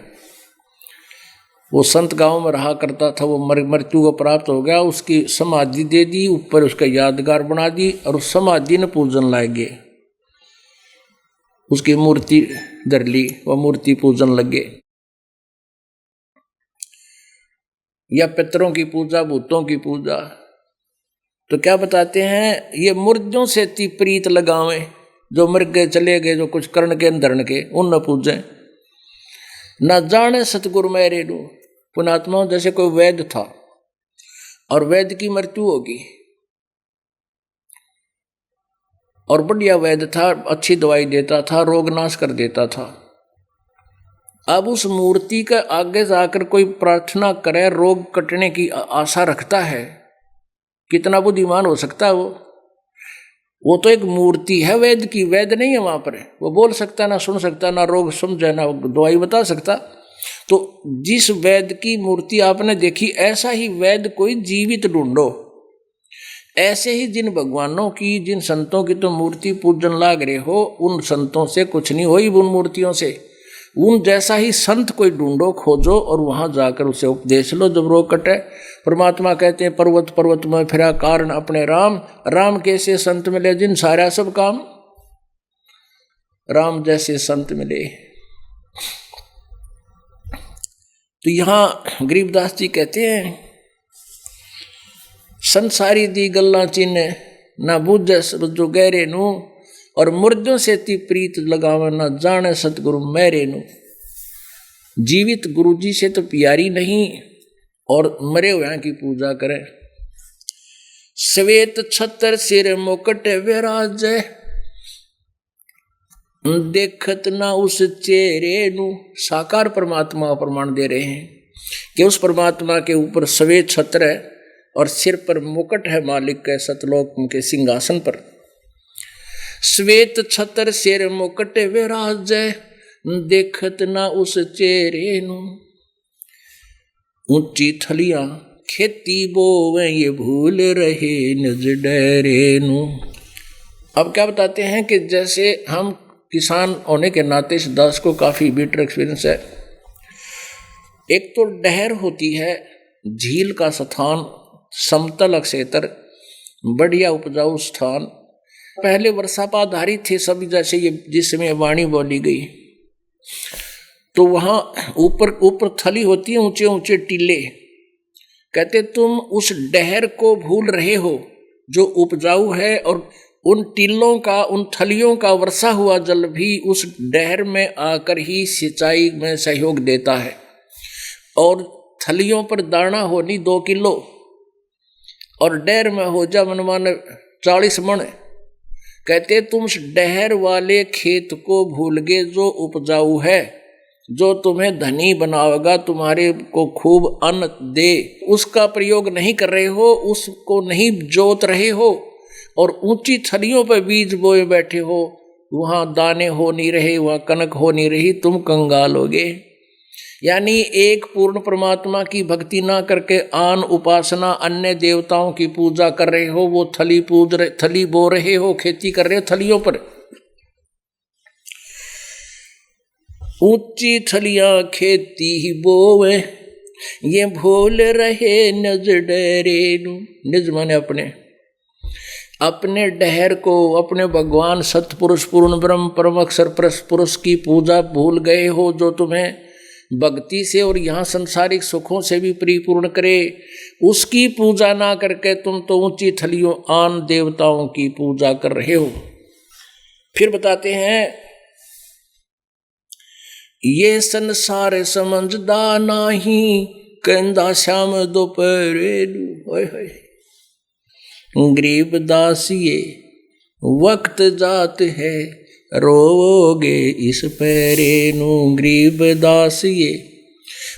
Speaker 2: वो संत गांव में रहा करता था, वो मृत्यु को प्राप्त हो गया, उसकी समाधि दे दी, ऊपर उसका यादगार बना दी और उस समाधि ने पूजन लाएंगे, उसकी मूर्ति धर ली, वह मूर्ति पूजन लगे। या पितरों की पूजा, भूतों की पूजा। तो क्या बताते हैं, ये मुर्दों से ती प्रीत लगावे, जो मर गए चले गए, जो कुछ कर्ण के अंधरण के, उन न पूजें। न जाने सतगुरु मेरे नू। पुणात्मा जैसे कोई वैद्य था और वैद्य की मृत्यु होगी, और बढ़िया वैद्य था, अच्छी दवाई देता था, रोग नाश कर देता था। अब उस मूर्ति के आगे जाकर कोई प्रार्थना करे, रोग कटने की आशा रखता है, कितना बुद्धिमान हो सकता है वो तो एक मूर्ति है वैद्य की, वैद्य नहीं है वहां पर, वो बोल सकता ना सुन सकता, ना रोग समझे, ना दवाई बता सकता। तो जिस वैद्य की मूर्ति आपने देखी, ऐसा ही वैद्य कोई जीवित ढूंढो। ऐसे ही जिन भगवानों की, जिन संतों की तो मूर्ति पूजन लाग रहे हो, उन संतों से कुछ नहीं होई, उन मूर्तियों से। उन जैसा ही संत कोई ढूंढो, खोजो और वहां जाकर उसे उपदेश लो जब रोग कटे। परमात्मा कहते हैं पर्वत पर्वत में फिरा कारण अपने राम, राम कैसे संत मिले जिन सारा सब काम, राम जैसे संत मिले। तो यहां गरीबदास जी कहते हैं संसारी दी गल्ला चिन्ह ना बूझे जो गहरे नू, और मुर्दों से ती प्रीत लगावे ना जाने सतगुरु मेरे नू। जीवित गुरु जी से तो प्यारी नहीं, और मरे हुए की पूजा करें। श्वेत छतर सिर मुकुट विराज, देखत ना उस चेहरे नू। साकार परमात्मा प्रमाण दे रहे हैं कि उस परमात्मा के ऊपर श्वेत छत्र है और सिर पर मुकुट है मालिक के सतलोक के सिंहासन पर। श्वेत छतर सिर मुकुट विराज, देखत ना उस चेहरे नू। ऊंची थलियां खेती बोवे ये भूल रहे निज डेरे नू। अब क्या बताते हैं कि जैसे हम किसान होने के नाते इस दास को काफ़ी बिटर एक्सपीरियंस है। एक तो डहर होती है, झील का स्थान, समतल क्षेत्र, बढ़िया उपजाऊ स्थान। पहले वर्षापात आधारित थे सभी, जैसे ये जिसमें वाणी बोली गई, तो वहाँ ऊपर थली होती है, ऊंचे ऊंचे टीले। कहते तुम उस डहर को भूल रहे हो जो उपजाऊ है, और उन टीलों का, उन थलियों का वर्षा हुआ जल भी उस डहर में आकर ही सिंचाई में सहयोग देता है। और थलियों पर दाना होनी 2 किलो और डहर में हो जा मनमान 40 मन। कहते तुम उस डहर वाले खेत को भूल गए जो उपजाऊ है, जो तुम्हें धनी बनाएगा, तुम्हारे को खूब अन्न दे, उसका प्रयोग नहीं कर रहे हो, उसको नहीं जोत रहे हो, और ऊंची थलियों पर बीज बोए बैठे हो, वहाँ दाने हो नहीं रहे, वहाँ कनक हो नहीं रही, तुम कंगाल होगे। यानी एक पूर्ण परमात्मा की भक्ति ना करके आन उपासना, अन्य देवताओं की पूजा कर रहे हो, वो थली बो रहे हो, खेती कर रहे हो थलियों पर। ऊंची थलियां खेती ही बोवे ये भूल रहे निज डेरे नू। निज माने अपने डहर को, अपने भगवान सतपुरुष पूर्ण ब्रह्म परम अक्षर पुरुष की पूजा भूल गए हो, जो तुम्हें भक्ति से और यहाँ संसारिक सुखों से भी परिपूर्ण करे। उसकी पूजा ना करके तुम तो ऊंची थलियों आन देवताओं की पूजा कर रहे हो। फिर बताते हैं, ये संसार समझदा नाही कंदा श्याम दोपहरे नू। गरीब दासिये वक्त जात है रोगे इस पैरे नू। गरीब दासिये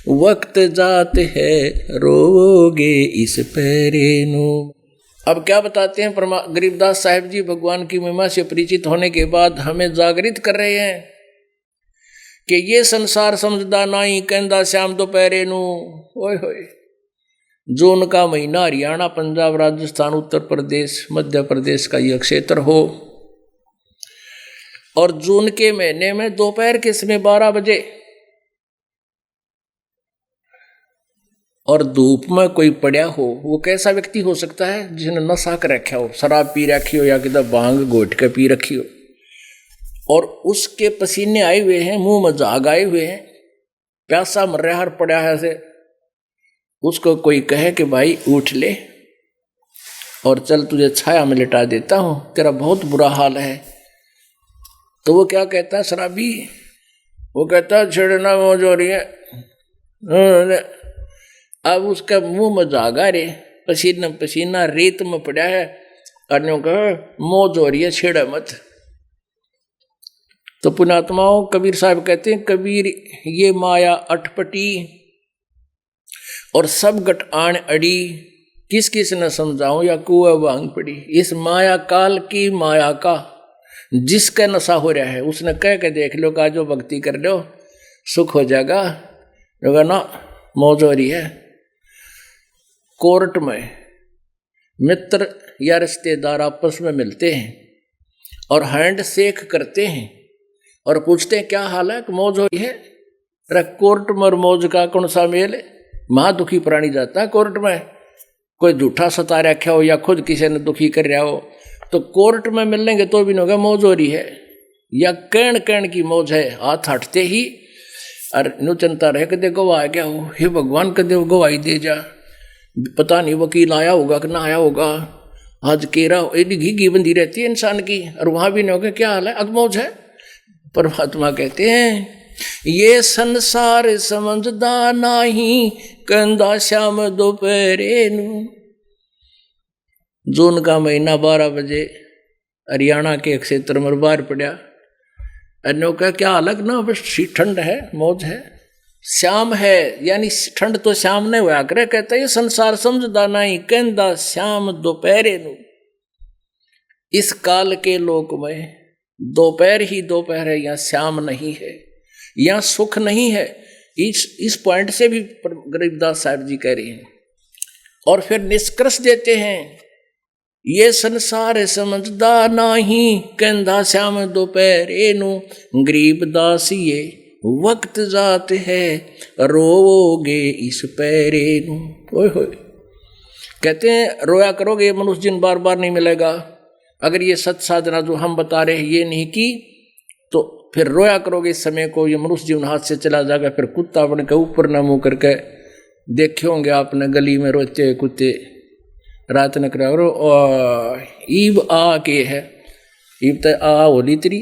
Speaker 2: वक्त जात है रोगे इस पैरे नू। अब क्या बताते हैं गरीबदास साहिब जी, भगवान की महिमा से परिचित होने के बाद हमें जागृत कर रहे हैं कि ये संसार समझदा नाई कहंदा श्याम दोपहरे नू। ओए होए, जून का महीना हरियाणा, पंजाब, राजस्थान, उत्तर प्रदेश, मध्य प्रदेश का यह क्षेत्र हो, और जून के महीने में दोपहर के समय 12 बजे और धूप में कोई पड़ा हो, वो कैसा व्यक्ति हो सकता है? जिसने नशा कर रखा हो, शराब पी रखी हो या किधर भांग घोट के पी रखी हो, और उसके पसीने आए हुए हैं, मुंह में झाग आए हुए हैं, प्यासा मर रहा पड़ा है से, उसको कोई कहे कि भाई उठ ले और चल तुझे छाया में लिटा देता हूं, तेरा बहुत बुरा हाल है। तो वो क्या कहता है शराबी? वो कहता है छेड़ना मौज हो रही है। अब उसका मुंह में झागा रे, पसीना पसीना रेत में पड़ा है, अन्यों का मौज हो रही है, छेड़ा मत। तो पुण्यात्माओं, कबीर साहब कहते हैं, कबीर ये माया अटपटी और सब गट आण अड़ी, किस किस न समझाऊं या कुआ भांग पड़ी। इस माया काल की माया का जिसका नशा हो रहा है, उसने कह के देख लो का जो भक्ति कर लो सुख हो जाएगा, ना मौज हो रही है। कोर्ट में मित्र या रिश्तेदार आपस में मिलते हैं और हैंड शेक करते हैं और पूछते हैं क्या हाल है, मौज हो रही है? अरे कोर्ट में और मौज का कौन सा मेल? महा दुखी प्राणी जाता है कोर्ट में, कोई झूठा सता रखा हो या खुद किसी ने दुखी कर रहा हो, तो कोर्ट में मिलेंगे तो भी नहीं होगा मौज हो रही है, या कैण कैण की मौज है। हाथ हटते ही अरे नु चिंता रहे कदे गवाह क्या हो, हे भगवान कदे गवाही दे जा, पता नहीं वकील आया होगा कि ना आया होगा, आज केरा एडी घी बंदी रहती है इंसान की, और वहां भी नहीं होगा क्या हाल है, अब मौज है। परमात्मा कहते हैं ये संसार समझदा नाही कंदा श्याम दोपहरे नू। जून का महीना 12 बजे हरियाणा के क्षेत्र में बाहर पड़ा, अन्यों का क्या अलग ना, बस ठंड है, मौज है, श्याम है, यानी ठंड तो श्याम ने हुआ करे। कहता है ये संसार समझदा नहीं कहंदा श्याम दोपहरे नू। इस काल के लोक में दोपहर ही दोपहर है, यहाँ श्याम नहीं है, यहाँ सुख नहीं है। इस पॉइंट से भी गरीबदास साहब जी कह रहे हैं और फिर निष्कर्ष देते हैं, ये संसार समझदा नाही, कहंदा श्याम दोपहरे नु, गरीब दास ये वक्त जात है, रोओगे इस पैरे नु। ओए होए, कहते हैं रोया करोगे, मनुष्य जिन बार बार नहीं मिलेगा। अगर ये सत साधना जो हम बता रहे हैं ये नहीं की तो फिर रोया करोगे इस समय को, ये मनुष्य जीवन हाथ से चला जाएगा। फिर कुत्ता बन के ऊपर न मुँह करके देखे होंगे आपने गली में रोते हुए कुत्ते, रात न करा ईब आ के है, ईब तो आ होली तरी।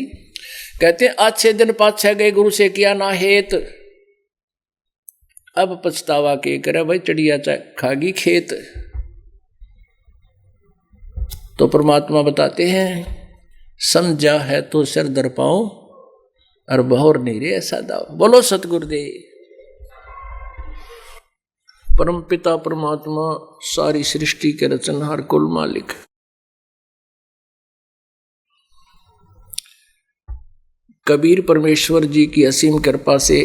Speaker 2: कहते हैं अच्छे दिन पाछे गए, गुरु से किया ना हेत, अब पछतावा के करे, भाई चिड़िया खागी खेत। तो परमात्मा बताते हैं, समझा है तो सिर दर पाओ, और बहोर नहीं रे ऐसा दाओ। बोलो सतगुरुदेव। परम पिता परमात्मा सारी सृष्टि के रचनहार कुल मालिक। कबीर परमेश्वर जी की असीम कृपा से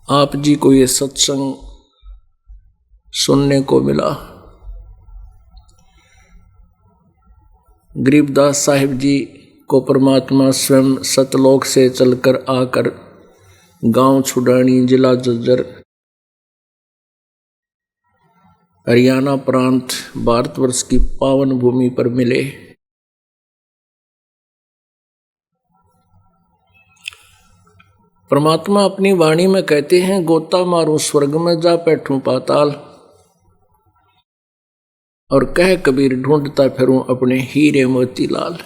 Speaker 2: आप जी को ये सत्संग सुनने को मिला। गरीबदास साहिब जी को परमात्मा स्वयं सतलोक से चलकर आकर गांव छुडानी, जिला झज्जर, हरियाणा प्रांत, भारतवर्ष की पावन भूमि पर मिले। परमात्मा अपनी वाणी में कहते हैं, गोता मारूं स्वर्ग में, जा बैठूं पाताल, और कह कबीर ढूंढता फिरूं अपने हीरे मोती लाल।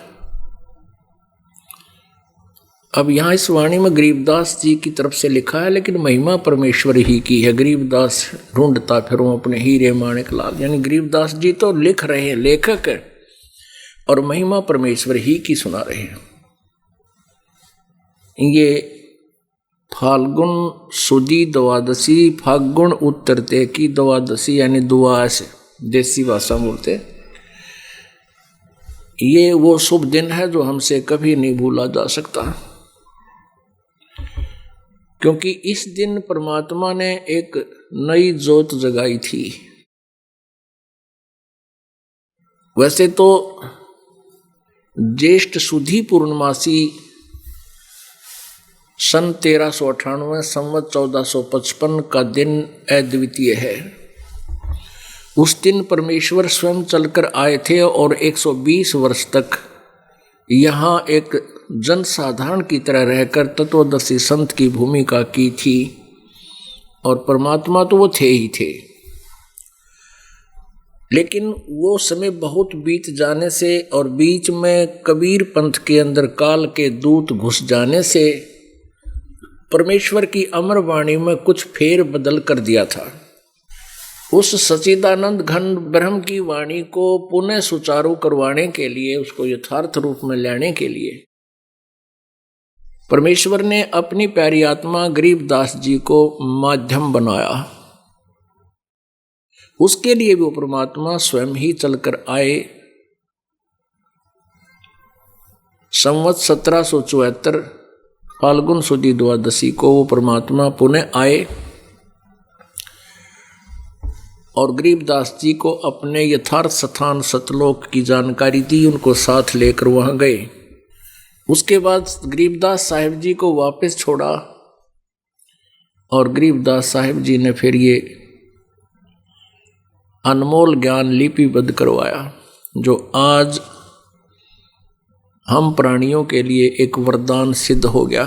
Speaker 2: अब यहां इस वाणी में गरीबदास जी की तरफ से लिखा है, लेकिन महिमा परमेश्वर ही की है। गरीबदास ढूंढता फिरूं अपने हीरे माणिक लाल, यानी गरीबदास जी तो लिख रहे हैं, लेखक है, और महिमा परमेश्वर ही की सुना रहे हैं। ये फाल्गुन सुदी द्वादशी, फाल्गुन उत्तरते की द्वादशी, यानी द्वादश देसी भाषा बोलते। ये वो शुभ दिन है जो हमसे कभी नहीं भूला जा सकता, क्योंकि इस दिन परमात्मा ने एक नई जोत जगाई थी। वैसे तो ज्येष्ठ सुधी पूर्णमासी सन 1398 संवत 1455 का दिन अद्वितीय है। उस दिन परमेश्वर स्वयं चलकर आए थे और 120 वर्ष तक यहाँ एक जनसाधारण की तरह रहकर तत्वदर्शी संत की भूमिका की थी, और परमात्मा तो वो थे ही थे। लेकिन वो समय बहुत बीत जाने से और बीच में कबीर पंथ के अंदर काल के दूत घुस जाने से परमेश्वर की अमर वाणी में कुछ फेर बदल कर दिया था। उस सच्चिदानंद घन ब्रह्म की वाणी को पुनः सुचारू करवाने के लिए, उसको यथार्थ रूप में लाने के लिए परमेश्वर ने अपनी प्यारी आत्मा गरीबदास जी को माध्यम बनाया। उसके लिए भी वो परमात्मा स्वयं ही चलकर आए। संवत 1774 फाल्गुन सुदी द्वादशी को वो परमात्मा पुनः आए और गरीबदास जी को अपने यथार्थ स्थान सतलोक की जानकारी दी, उनको साथ लेकर वहां गए। उसके बाद गरीबदास साहिब जी को वापस छोड़ा और गरीबदास साहिब जी ने फिर ये अनमोल ज्ञान लिपिबद्ध करवाया, जो आज हम प्राणियों के लिए एक वरदान सिद्ध हो गया।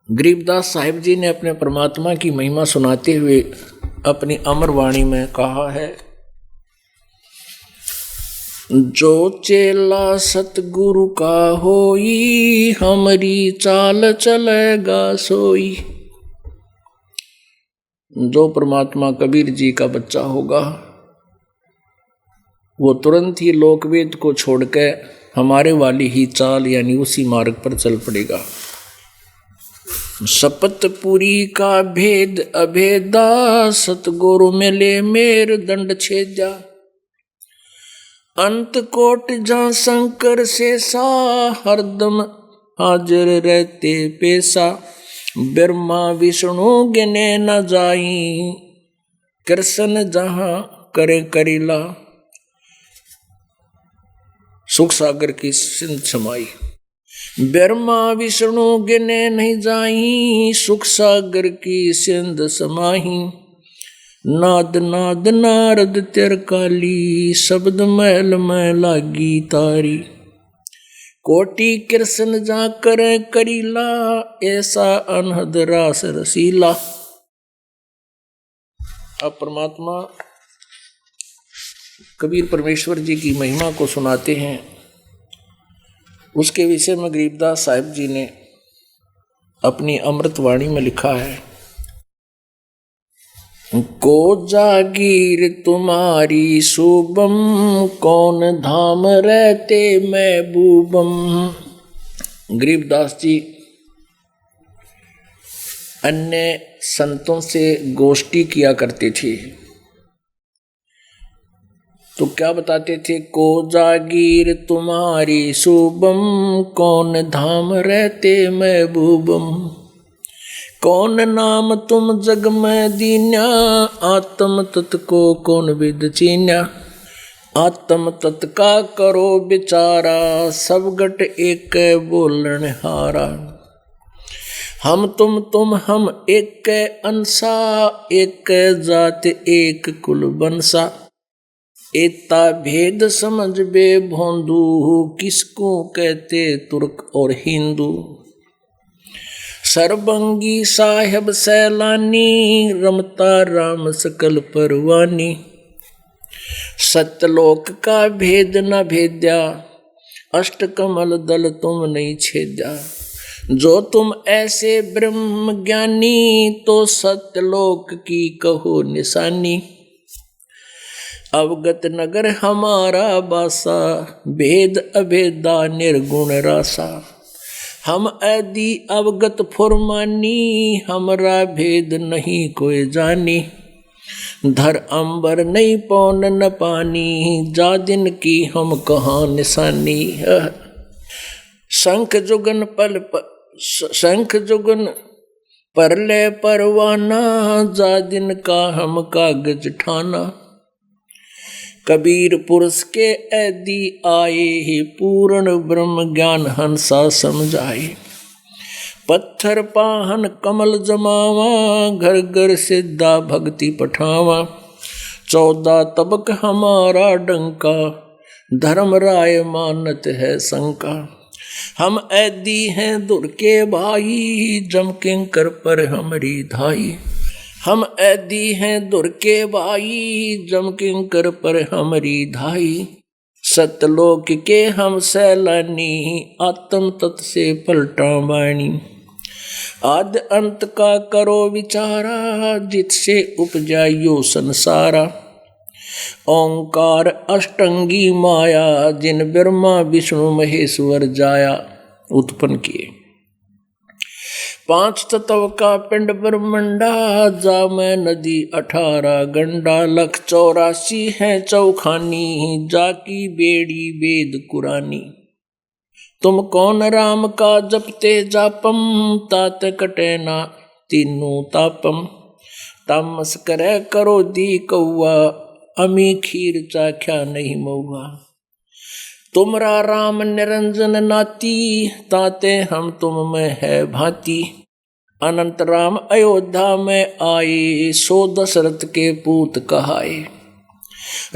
Speaker 2: गरीबदास साहिब जी ने अपने परमात्मा की महिमा सुनाते हुए अपनी अमर वाणी में कहा है, जो चेला सतगुरु का होई, हमारी चाल चलेगा सोई। जो परमात्मा कबीर जी का बच्चा होगा वो तुरंत ही लोकवेद को छोड़कर हमारे वाली ही चाल यानी उसी मार्ग पर चल पड़ेगा। शपथ पूरी का भेद अभेदा, सतगुरु मिले मेर दंड छेजा। अंत कोट जहाँ शंकर से सा, हरदम हाजिर रहते पेशा। ब्रह्मा विष्णु गिने न जाई, कृष्ण जहां करे करीला। सुख सागर की सिंध समाई। ब्रह्मा विष्णु गिने नहीं जाई, सुख सागर की सिंध समाही। नाद नाद नारद तेर काली, शब्द महल में लागी तारी। कोटि कृष्ण जा करे करीला, ऐसा अनहद रास रसीला। अब परमात्मा कबीर परमेश्वर जी की महिमा को सुनाते हैं। उसके विषय में गरीबदास साहिब जी ने अपनी अमृतवाणी में लिखा है, को जागीर तुम्हारी शुभम, कौन धाम रहते महबूबम। गरीबदास जी अन्य संतों से गोष्ठी किया करते थे, तो क्या बताते थे, को जागीर तुम्हारी शुभम, कौन धाम रहते महबूबम। कौन नाम तुम जग में दीन्या, आत्म तत् को कौन विद चीन्या। आत्म तत् का करो विचारा, सब गट एक बोलन हारा। हम तुम हम एक अंसा, एक जात एक कुल बंसा। एता भेद समझ बे भोंदू, किसको कहते तुर्क और हिंदू। सरबंगी साहेब सैलानी, रमता राम सकल परवानी। सत्यलोक का भेद न भेद्या, अष्टकमल दल तुम नहीं छेद्या। जो तुम ऐसे ब्रह्म ज्ञानी, तो सत्यलोक की कहो निशानी। अवगत नगर हमारा बासा, भेद अभेदा निर्गुण रासा। हम आदि अवगत फुरमानी, हमरा भेद नहीं कोई जानी। धर अंबर नहीं पौन न पानी, जा दिन की हम कहाँ निशानी। शंख जुगन शंख जुगन परले परवाना, जा दिन का हम कागज ठाना। कबीर पुरुष के ऐदी आए, ही पूर्ण ब्रह्म ज्ञान हंसा समझाए। पत्थर पाहन कमल जमावा, घर घर सिद्धा भक्ति पठावा। 14 तबक हमारा डंका, धर्म राय मानत है शंका। हम ऐदी हैं दुर के भाई, जम किंकर पर हमरी धाई। हम ऐदी हैं दुर के भाई, जम किंकर पर हमरी धाई। सतलोक के हम सैलानी, आत्म तत् से पलटा वाणी। आद अंत का करो विचारा, जितसे उपजाइयो संसारा। ओंकार अष्टंगी माया, जिन ब्रह्मा विष्णु महेश्वर जाया उत्पन्न किए। 5 तत्व का पिंड ब्रह्मंडा, जामे नदी 18 गंडा। 184 है चौखानी, जाकी बेड़ी वेद कुरानी। तुम कौन राम का जपते जापम, तात कटे ना तीनों तापम। तामस करे करो दी कौआ, अमी खीर चाख्या नहीं मऊआ। तुमरा राम निरंजन नाती, ताते हम तुम में है भांति। अनंत राम अयोध्या में आए, 100 दशरथ के पूत कहाए।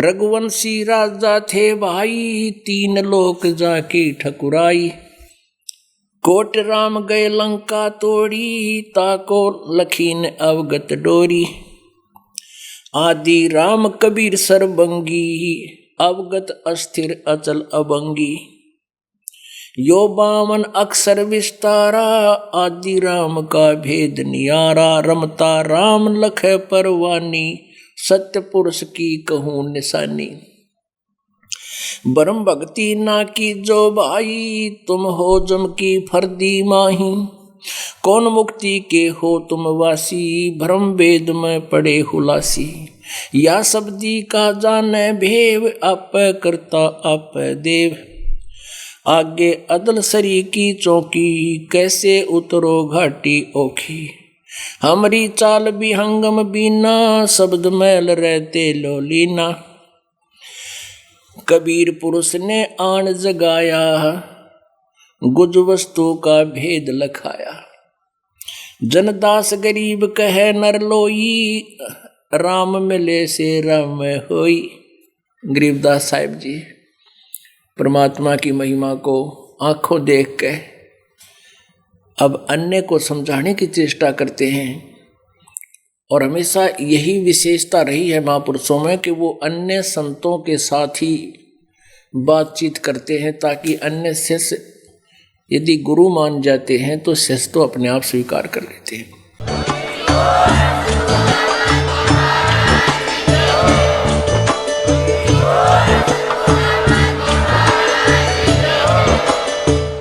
Speaker 2: रघुवंशी राजा थे भाई, 3 लोक जाके ठकुराई। कोट राम गए लंका तोड़ी, ताको लखीन अवगत डोरी। आदि राम कबीर सरबंगी, अवगत अस्थिर अचल अबंगी। यो 52 अक्षर विस्तारा, आदि राम का भेद नियारा। रमता राम लख परवानी, सत्य पुरुष की कहूँ निशानी। ब्रह्म भक्ति ना की जो भाई, तुम हो जम की फर्दी माही। कौन मुक्ति के हो तुम वासी, भ्रम वेद में पड़े हुलासी। या शब्दी का जाने भेव, आप करता आप देव। आगे अदल सरी की चौकी, कैसे उतरो घाटी ओखी। हमारी चाल भी हंगम बीना, शब्द मैल रहते लोलीना। कबीर पुरुष ने आन जगाया, गुज वस्तु का भेद लखाया। जनदास गरीब कहे नर लोई, राम मिले से राम होई। गरीबदास साहिब जी परमात्मा की महिमा को आंखों देख के अब अन्य को समझाने की चेष्टा करते हैं। और हमेशा यही विशेषता रही है महापुरुषों में कि वो अन्य संतों के साथ ही बातचीत करते हैं, ताकि अन्य शिष्य यदि गुरु मान जाते हैं तो शिष्य तो अपने आप स्वीकार कर लेते हैं।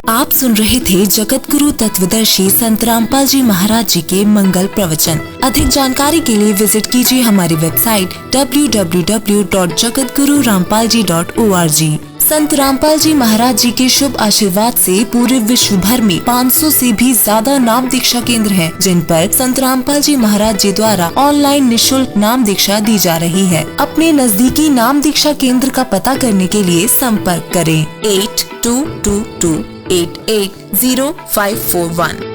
Speaker 3: आप सुन रहे थे जगत गुरु तत्वदर्शी संत रामपाल जी महाराज जी के मंगल प्रवचन। अधिक जानकारी के लिए विजिट कीजिए हमारी वेबसाइट www.jagatgururampalji.org। संत रामपाल जी महाराज जी के शुभ आशीर्वाद से पूरे विश्व भर में 500 से भी ज्यादा नाम दीक्षा केंद्र हैं, जिन पर संत रामपाल जी महाराज जी द्वारा ऑनलाइन निःशुल्क नाम दीक्षा दी जा रही है। अपने नजदीकी नाम दीक्षा केंद्र का पता करने के लिए संपर्क करें 8222880541।